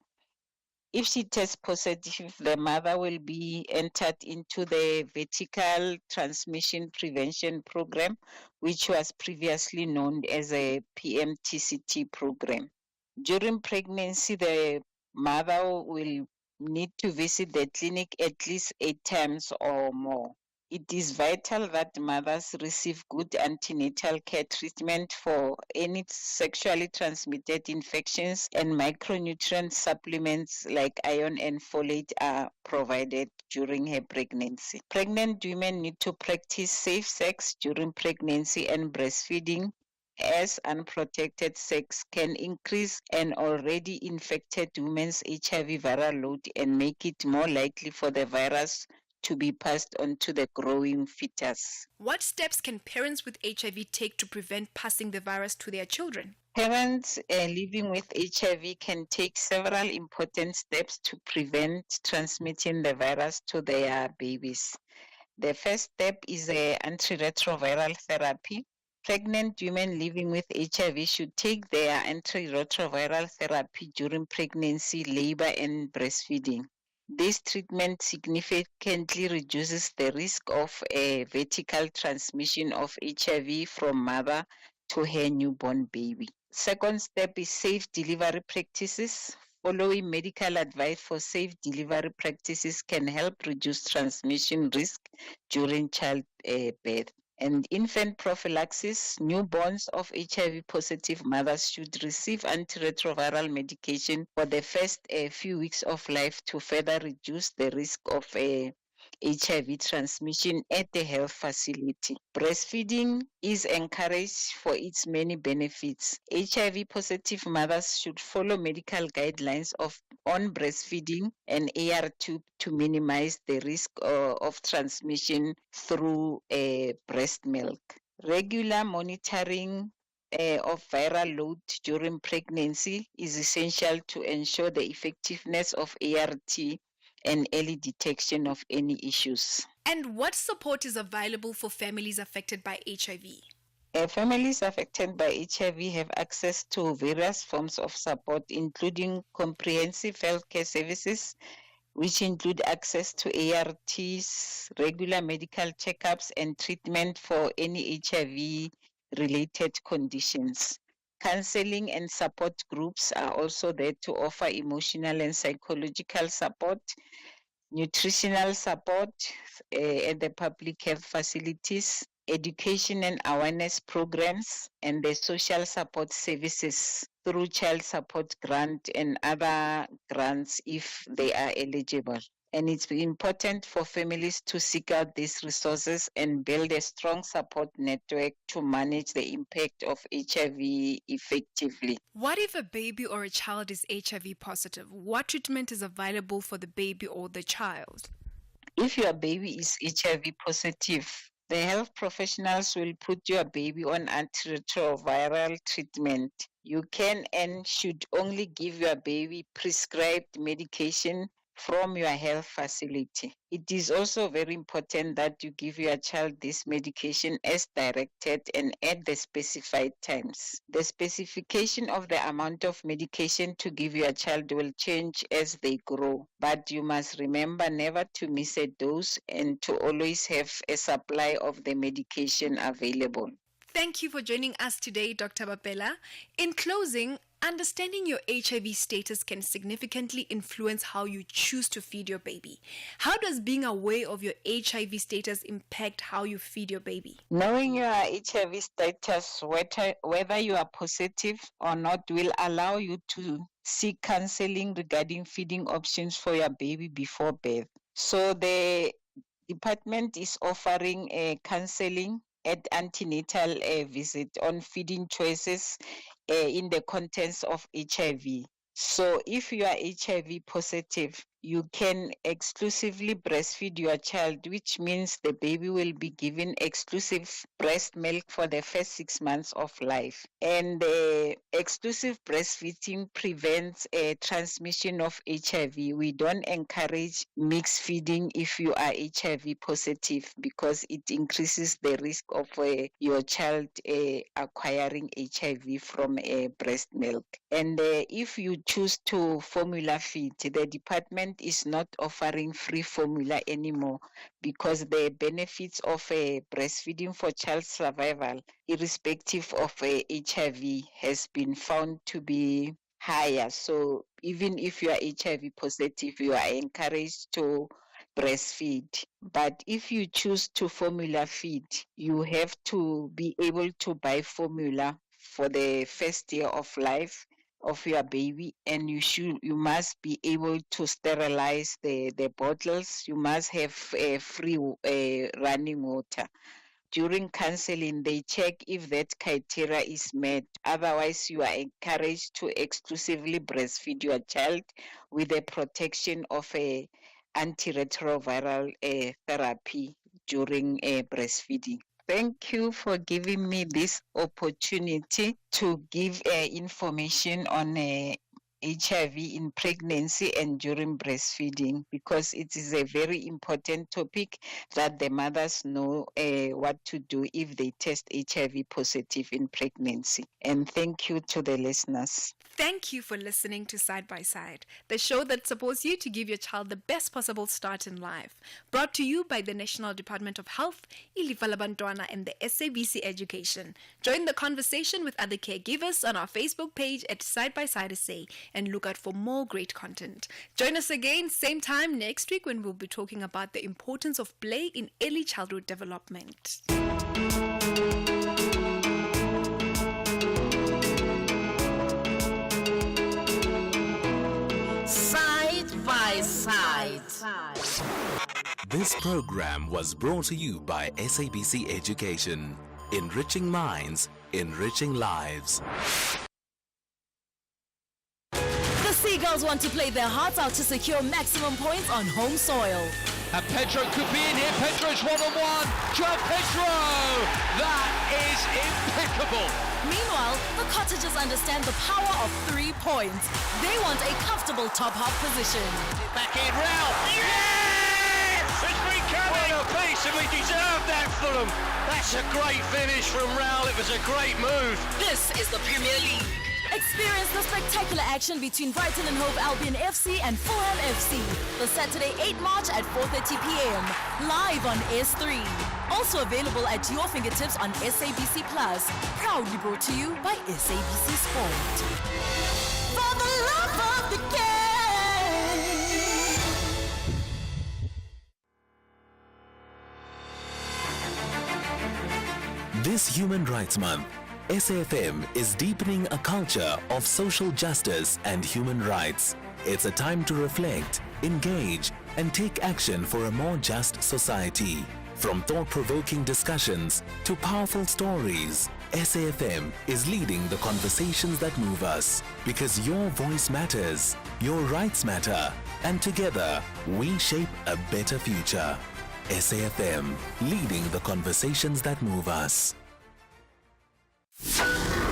If she tests positive, the mother will be entered into the Vertical Transmission Prevention Program, which was previously known as a PMTCT program. During pregnancy, the mother will need to visit the clinic at least 8 times or more. It is vital that mothers receive good antenatal care treatment for any sexually transmitted infections, and micronutrient supplements like iron and folate are provided during her pregnancy. Pregnant women need to practice safe sex during pregnancy and breastfeeding, as unprotected sex can increase an already infected woman's HIV viral load and make it more likely for the virus to be passed on to the growing fetus. What steps can parents with HIV take to prevent passing the virus to their children? Parents living with HIV can take several important steps to prevent transmitting the virus to their babies. The first step is antiretroviral therapy. Pregnant women living with HIV should take their antiretroviral therapy during pregnancy, labor, and breastfeeding. This treatment significantly reduces the risk of a vertical transmission of HIV from mother to her newborn baby. Second step is safe delivery practices. Following medical advice for safe delivery practices can help reduce transmission risk during childbirth. And infant prophylaxis, newborns of HIV positive mothers should receive antiretroviral medication for the first few weeks of life to further reduce the risk of HIV transmission at the health facility. Breastfeeding is encouraged for its many benefits. HIV positive mothers should follow medical guidelines on breastfeeding and AR tube to minimize the risk of transmission through breast milk. Regular monitoring of viral load during pregnancy is essential to ensure the effectiveness of ART and early detection of any issues. And what support is available for families affected by HIV? Families affected by HIV have access to various forms of support, including comprehensive healthcare services, which include access to ARTs, regular medical checkups, and treatment for any HIV-related conditions. Counseling and support groups are also there to offer emotional and psychological support, nutritional support at the public health facilities, education and awareness programs, and the social support services through child support grant and other grants if they are eligible. And it's important for families to seek out these resources and build a strong support network to manage the impact of HIV effectively. What if a baby or a child is HIV positive? What treatment is available for the baby or the child? If your baby is HIV positive, the health professionals will put your baby on antiretroviral treatment. You can and should only give your baby prescribed medication from your health facility. It is also very important that you give your child this medication as directed and at the specified times. The specification of the amount of medication to give your child will change as they grow, but you must remember never to miss a dose and to always have a supply of the medication available. Thank you for joining us today, Dr. Bapela. In closing, understanding your HIV status can significantly influence how you choose to feed your baby. How does being aware of your HIV status impact how you feed your baby? Knowing your HIV status, whether you are positive or not, will allow you to seek counseling regarding feeding options for your baby before birth. So the department is offering a counseling at antenatal visit on feeding choices in the contents of HIV. So if you are HIV positive, you can exclusively breastfeed your child, which means the baby will be given exclusive breast milk for the first 6 months of life. And exclusive breastfeeding prevents a transmission of HIV. We don't encourage mixed feeding if you are HIV positive because it increases the risk of your child acquiring HIV from breast milk. And if you choose to formula feed, the department is not offering free formula anymore because the benefits of breastfeeding for child survival, irrespective of HIV, has been found to be higher. So even if you are HIV positive, you are encouraged to breastfeed. But if you choose to formula feed, you have to be able to buy formula for the first year of life of your baby, and you must be able to sterilize the bottles. You must have free running water. During counseling, they check if that criteria is met. Otherwise, you are encouraged to exclusively breastfeed your child with the protection of a antiretroviral therapy during breastfeeding. Thank you for giving me this opportunity to give information on HIV in pregnancy and during breastfeeding, because it is a very important topic that the mothers know what to do if they test HIV positive in pregnancy. And thank you to the listeners. Thank you for listening to Side by Side, the show that supports you to give your child the best possible start in life. Brought to you by the National Department of Health, Ilifa la Bantwana, and the SABC Education. Join the conversation with other caregivers on our Facebook page at Side by Side SA and look out for more great content. Join us again, same time next week when we'll be talking about the importance of play in early childhood development. Side by Side. This program was brought to you by SABC Education. Enriching minds, enriching lives. The Seagulls want to play their hearts out to secure maximum points on home soil. And Pedro could be in here. Pedro's one-on-one. João Pedro! That is impeccable. Meanwhile, the Cottagers understand the power of 3 points. They want a comfortable top half position. Back in, Ralph. Yes! It's been coming! What a piece, and we deserve that, Fulham. That's a great finish from Raul. It was a great move. This is the Premier League. Experience the spectacular action between Brighton and Hove Albion FC and Fulham FC. The Saturday 8 March at 4:30 p.m. Live on S3. Also available at your fingertips on SABC Plus. Proudly brought to you by SABC Sport. For the love of the game. This Human Rights Month, SAFM is deepening a culture of social justice and human rights. It's a time to reflect, engage, and take action for a more just society. From thought-provoking discussions to powerful stories, SAFM is leading the conversations that move us. Because your voice matters, your rights matter, and together we shape a better future. SAFM, leading the conversations that move us.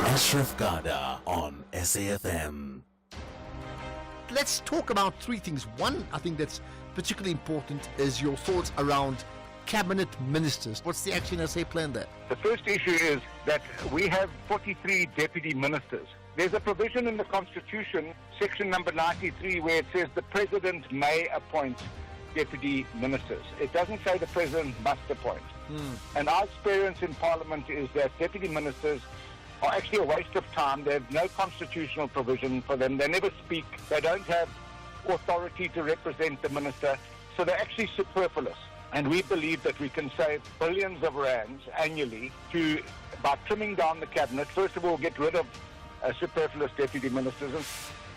Ashraf Garda on SAFM. Let's talk about three things. One, I think that's particularly important is your thoughts around cabinet ministers. What's the Action SA plan there? The first issue is that we have 43 deputy ministers. There's a provision in the Constitution, section number 93, where it says the President may appoint deputy ministers. It doesn't say the President must appoint. And our experience in Parliament is that deputy ministers are actually a waste of time. They have no constitutional provision for them. They never speak. They don't have authority to represent the minister. So they're actually superfluous. And we believe that we can save billions of rands annually by trimming down the cabinet. First of all, get rid of superfluous deputy ministers.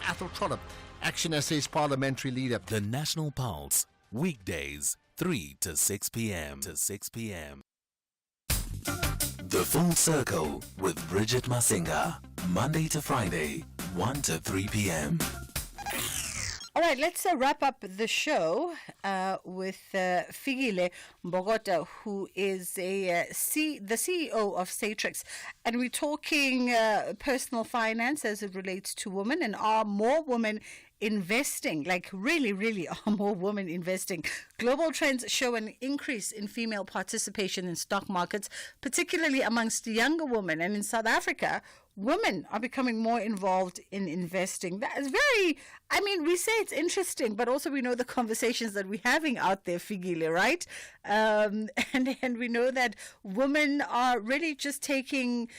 Athol Trollope, Action SA's parliamentary leader. The National Pulse, weekdays 3 to 6 p.m. The Full Circle with Bridget Masinga, Monday to Friday, 1 to 3 p.m. All right, let's wrap up the show with Fikile Mbogota, who is the CEO of Satrix. And we're talking personal finance as it relates to women, and are more women investing, like really are more women investing. Global trends show an increase in female participation in stock markets, particularly amongst younger women. And in South Africa, women are becoming more involved in investing. That is very, we say it's interesting, but also we know the conversations that we're having out there, Figile, right? And we know that women are really just taking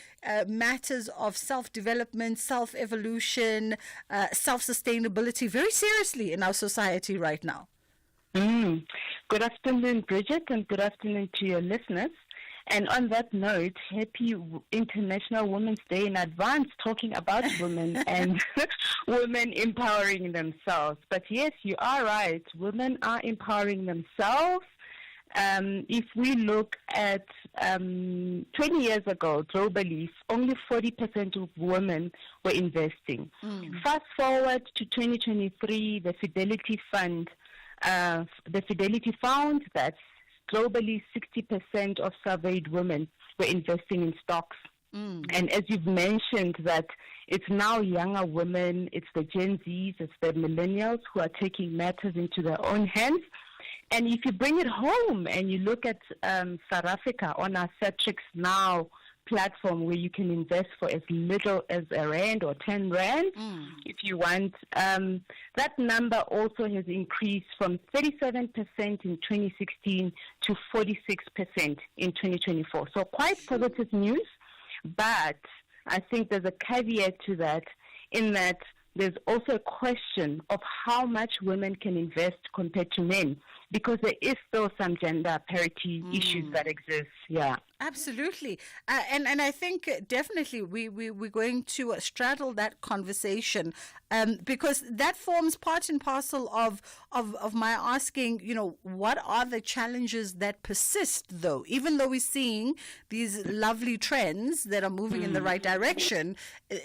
matters of self-development, self-evolution, self-sustainability very seriously in our society right now. Good afternoon, Bridget, and good afternoon to your listeners. And on that note, happy International Women's Day in advance, talking about women and women empowering themselves. But yes, you are right. Women are empowering themselves. If we look at 20 years ago, globally, only 40% of women were investing. Fast forward to 2023, the Fidelity found that globally 60% of surveyed women were investing in stocks. And as you've mentioned, that it's now younger women, it's the Gen Zs, it's the millennials who are taking matters into their own hands. And if you bring it home and you look at South Africa on our Satrix Now platform, where you can invest for as little as R1 or 10 Rand, if you want, that number also has increased from 37% in 2016 to 46% in 2024. So quite positive news, but I think there's a caveat to that, in that there's also a question of how much women can invest compared to men, because there is still some gender parity issues that exist. Yeah. Absolutely. And I think definitely we're going to straddle that conversation because that forms part and parcel of my asking, what are the challenges that persist, though? Even though we're seeing these lovely trends that are moving in the right direction,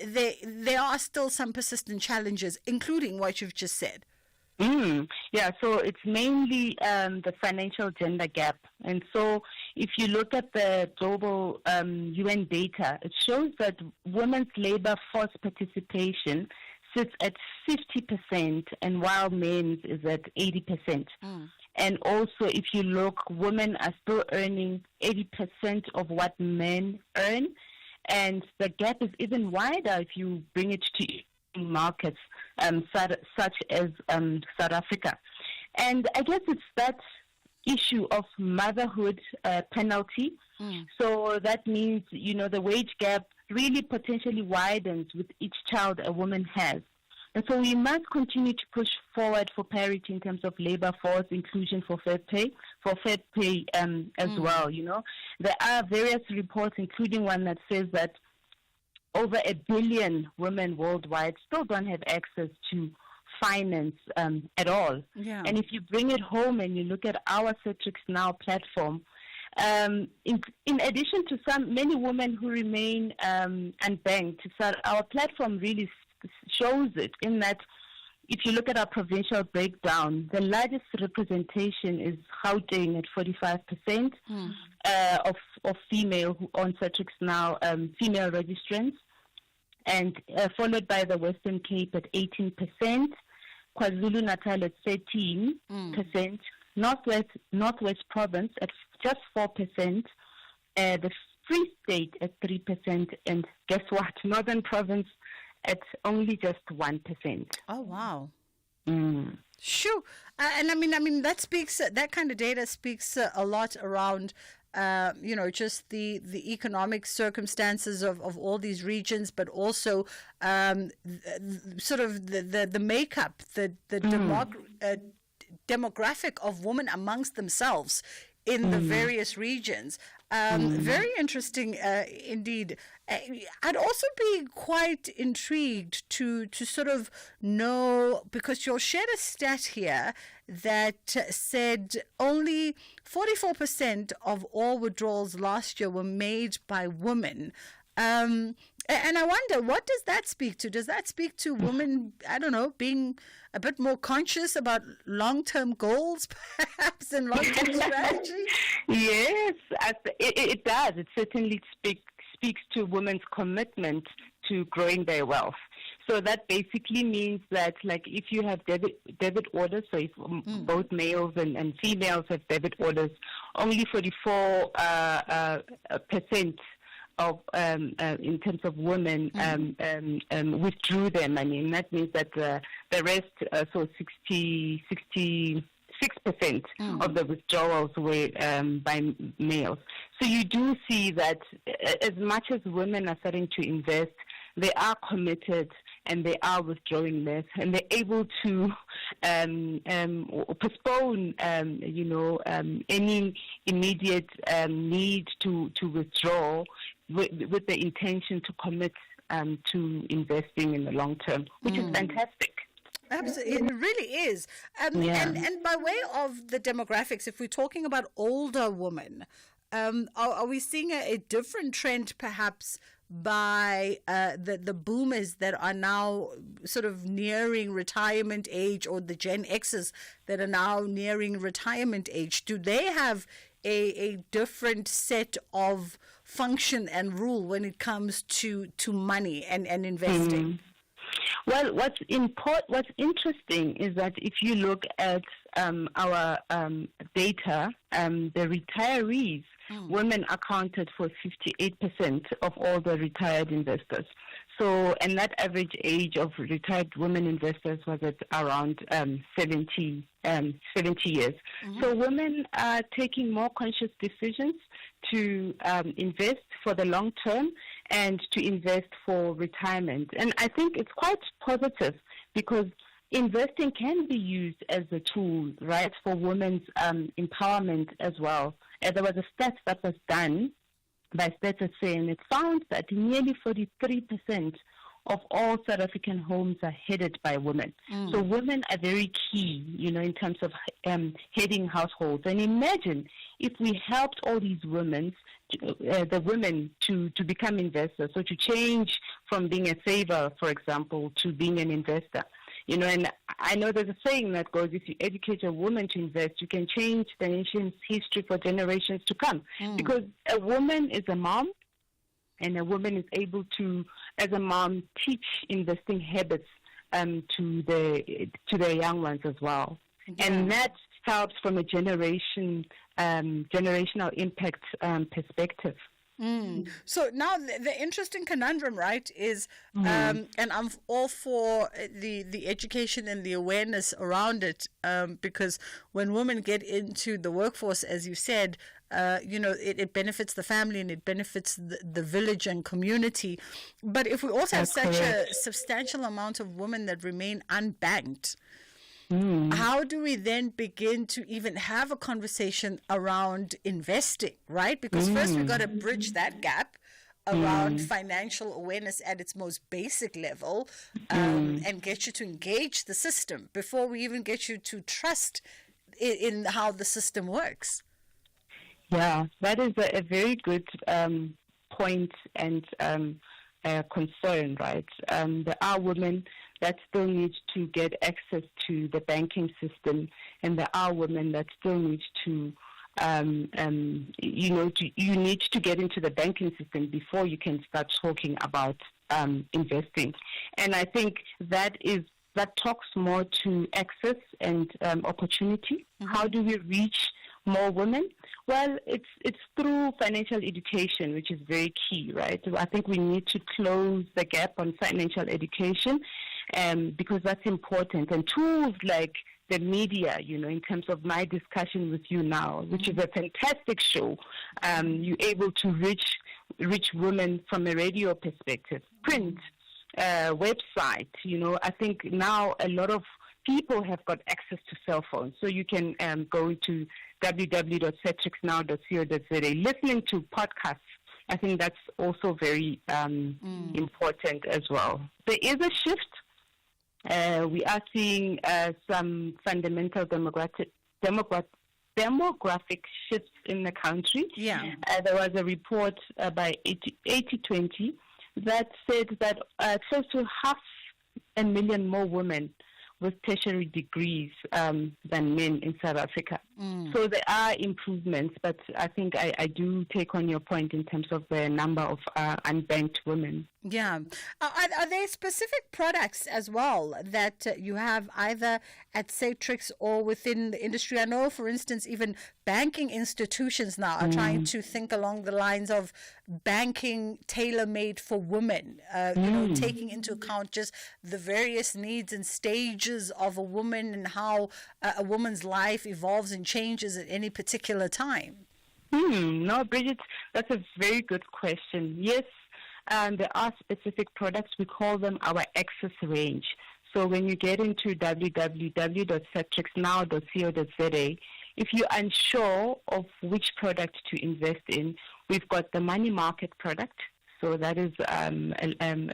there are still some persistent challenges, including what you've just said. Yeah, so it's mainly the financial gender gap. And so if you look at the global UN data, it shows that women's labor force participation sits at 50%, and while men's is at 80%. And also, if you look, women are still earning 80% of what men earn. And the gap is even wider if you bring it to markets such as South Africa. And I guess it's that issue of motherhood penalty. So that means, the wage gap really potentially widens with each child a woman has. And so we must continue to push forward for parity in terms of labor force inclusion for fair pay as well. There are various reports, including one that says that over 1 billion women worldwide still don't have access to finance at all. Yeah. And if you bring it home and you look at our Cetrix Now platform, in addition to many women who remain unbanked, so our platform really shows it in that if you look at our provincial breakdown, the largest representation is Gauteng at 45% of female who on Cetrix Now, female registrants, and followed by the Western Cape at 18%, KwaZulu-Natal at 13%, Northwest Province at just 4%, the Free State at 3%, and guess what? Northern Province at only just 1%. Oh, wow. Sure. And I mean, that kind of data speaks a lot around, just the economic circumstances of all these regions, but also sort of the makeup, the demographic of women amongst themselves in the various regions. Very interesting indeed. I'd also be quite intrigued to sort of know, because you shared a stat here that said only 44% of all withdrawals last year were made by women. And I wonder, what does that speak to? Does that speak to women, I don't know, being a bit more conscious about long-term goals, perhaps, and long-term strategy? Yes, it does. It certainly speaks to women's commitment to growing their wealth. So that basically means that, like, if you have debit orders, so if both males and females have debit orders, only 44% of in terms of women withdrew their money, and that means that the rest, so 66% of the withdrawals were by males. So you do see that as much as women are starting to invest, they are committed and they are withdrawing less, and they're able to postpone, any immediate need to withdraw with the intention to commit to investing in the long term, which is fantastic. Absolutely, it really is. And by way of the demographics, if we're talking about older women, are we seeing a different trend perhaps by the boomers that are now sort of nearing retirement age, or the Gen Xers that are now nearing retirement age? Do they have a different set of function and rule when it comes to money and investing? Well, what's interesting is that if you look at our data, the retirees, women accounted for 58% of all the retired investors. So, and that average age of retired women investors was at around 70 years. So women are taking more conscious decisions to invest for the long term and to invest for retirement. And I think it's quite positive, because investing can be used as a tool, right, for women's empowerment as well. There was a stat that was done by Stats SA, and it found that nearly 43% of all South African homes are headed by women. So women are very key, in terms of heading households. And imagine if we helped all these women, the women, to become investors, so to change from being a saver, for example, to being an investor. And I know there's a saying that goes, if you educate a woman to invest, you can change the nation's history for generations to come. Because a woman is a mom, and a woman is able to, as a mom, teach investing habits to their young ones as well. And that helps from a generational impact perspective. So now the interesting conundrum, right, is, and I'm all for the education and the awareness around it, because when women get into the workforce, as you said, it benefits the family and it benefits the village and community. But if we also have such a substantial amount of women that remain unbanked, how do we then begin to even have a conversation around investing, right? Because first we've got to bridge that gap around financial awareness at its most basic level, and get you to engage the system before we even get you to trust in how the system works. Yeah, that is a very good point and concern, right? There are women that still need to get access to the banking system, and there are women that still need to, you need to get into the banking system before you can start talking about investing. And I think that talks more to access and opportunity. How do we reach more women? Well, it's through financial education, which is very key, right? I think we need to close the gap on financial education, because that's important. And tools like the media, in terms of my discussion with you now, which is a fantastic show, you're able to reach women from a radio perspective, print, website. I think now a lot of people have got access to cell phones, so you can go to www.cetrixnow.co.za, listening to podcasts. I think that's also very important as well. There is a shift. We are seeing some fundamental demographic shifts in the country. There was a report by 80/20 that said that close to 500,000 more women with tertiary degrees than men in South Africa. So there are improvements, but I think I do take on your point in terms of the number of unbanked women. Yeah. Are there specific products as well that you have either at Satrix or within the industry? I know, for instance, even banking institutions now are trying to think along the lines of banking tailor-made for women, taking into account just the various needs and stages of a woman and how a woman's life evolves and changes at any particular time. No, Bridget, that's a very good question. Yes, there are specific products. We call them our access range. So when you get into www.cetrixnow.co.za, if you're unsure of which product to invest in, we've got the money market product. So that is a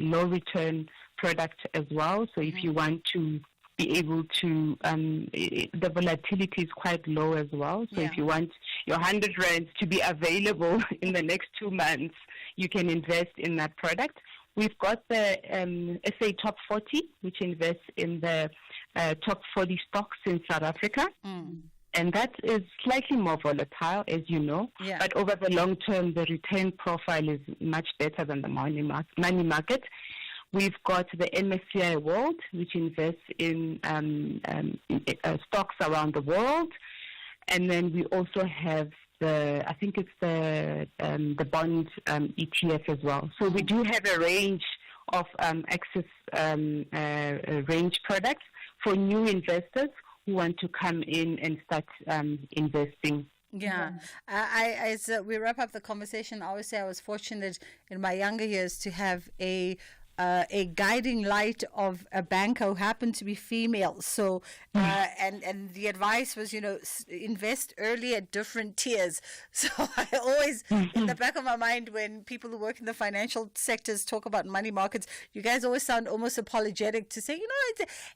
low return product as well. So if you want to be able to, the volatility is quite low as well. So if you want your 100 rands to be available in the next 2 months, you can invest in that product. We've got the SA Top 40, which invests in the top 40 stocks in South Africa. And that is slightly more volatile, as you know. But over the long term, the return profile is much better than the money market. We've got the MSCI World, which invests in stocks around the world. And then we also have the bond ETF as well. So we do have a range of access range products for new investors who want to come in and start investing. Yeah. As we wrap up the conversation, I always say I was fortunate in my younger years to have a guiding light of a banker who happened to be female. So, and the advice was, invest early at different tiers. So I always, in the back of my mind, when people who work in the financial sectors talk about money markets, you guys always sound almost apologetic to say,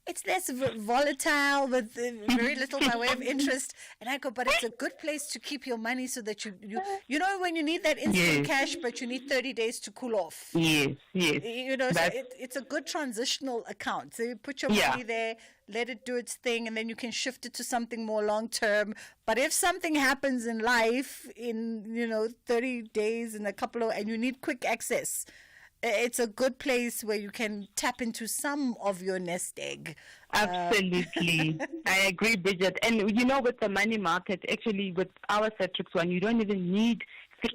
it's less volatile with very little by way of interest. And I go, but it's a good place to keep your money so that you when you need that instant cash, but you need 30 days to cool off. Yes. So it's a good transitional account. So you put your money there, let it do its thing, and then you can shift it to something more long term. But if something happens in life in 30 days and and you need quick access, it's a good place where you can tap into some of your nest egg. Absolutely. I agree, Bridget. And you know, with the money market, actually with our Cetrix one, you don't even need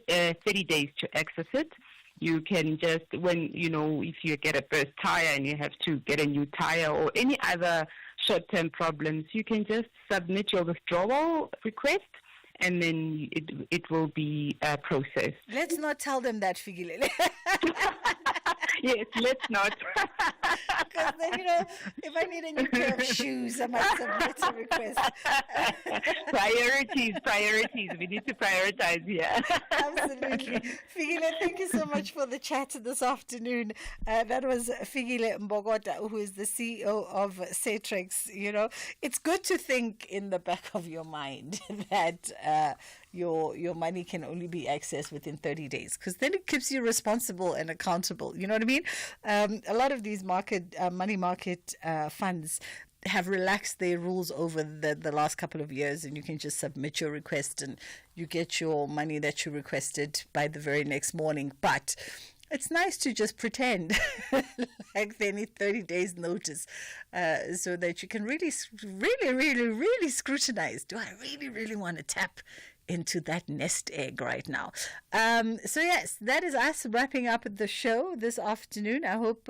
30 days to access it. You can just, when, you know, if you get a burst tire and you have to get a new tire or any other short-term problems, you can just submit your withdrawal request and then it will be processed. Let's not tell them that, Figile. Yes, let's not. Because then, you know, if I need a new pair of shoes, I might submit a request. Priorities. We need to prioritize here. Absolutely. Figile, thank you so much for the chat this afternoon. That was Figile Mbogota, who is the CEO of Cetrix. You know, it's good to think in the back of your mind that your money can only be accessed within 30 days, because then it keeps you responsible and accountable. You know what I mean? A lot of these money market funds have relaxed their rules over the last couple of years, and you can just submit your request and you get your money that you requested by the very next morning. But it's nice to just pretend like they need 30 days notice so that you can really scrutinize. Do I really want to tap into that nest egg right now? So yes, that is us wrapping up the show this afternoon. I hope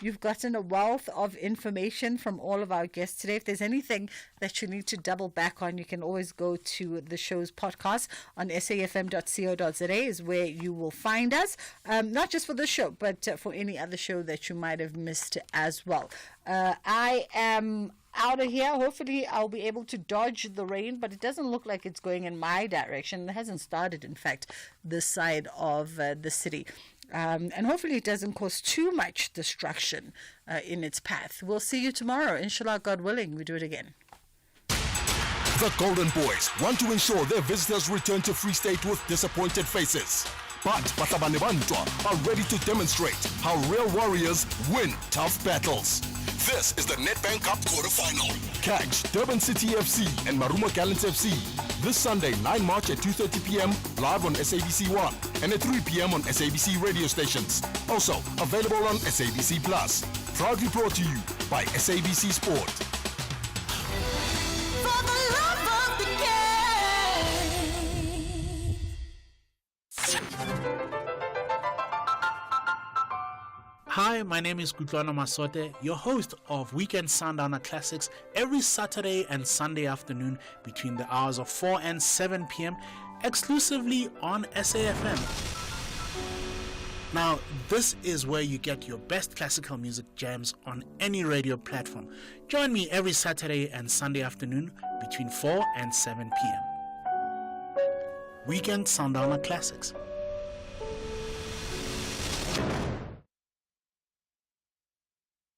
you've gotten a wealth of information from all of our guests today. If there's anything that you need to double back on, you can always go to the show's podcast on safm.co.za is where you will find us, not just for this show, but for any other show that you might have missed as well. I am out of here. Hopefully I'll be able to dodge the rain, but it doesn't look like it's going in my direction. It hasn't started, in fact, this side of the city. And hopefully it doesn't cause too much destruction in its path. We'll see you tomorrow. Inshallah, God willing, we do it again. The Golden Boys want to ensure their visitors return to Free State with disappointed faces. But Batabane Bantwa are ready to demonstrate how real warriors win tough battles. This is the Nedbank Cup quarterfinal. Catch Durban City FC and Marumo Gallants FC this Sunday, 9 March at 2:30 p.m. live on SABC 1 and at 3 p.m. on SABC radio stations. Also available on SABC Plus. Proudly brought to you by SABC Sport. For the love of the Hi, my name is Kutlwana Masote, your host of Weekend Sundowner Classics every Saturday and Sunday afternoon between the hours of 4 and 7 p.m. exclusively on SAFM. Now, this is where you get your best classical music jams on any radio platform. Join me every Saturday and Sunday afternoon between 4 and 7 p.m. Weekend Sundowner Classics.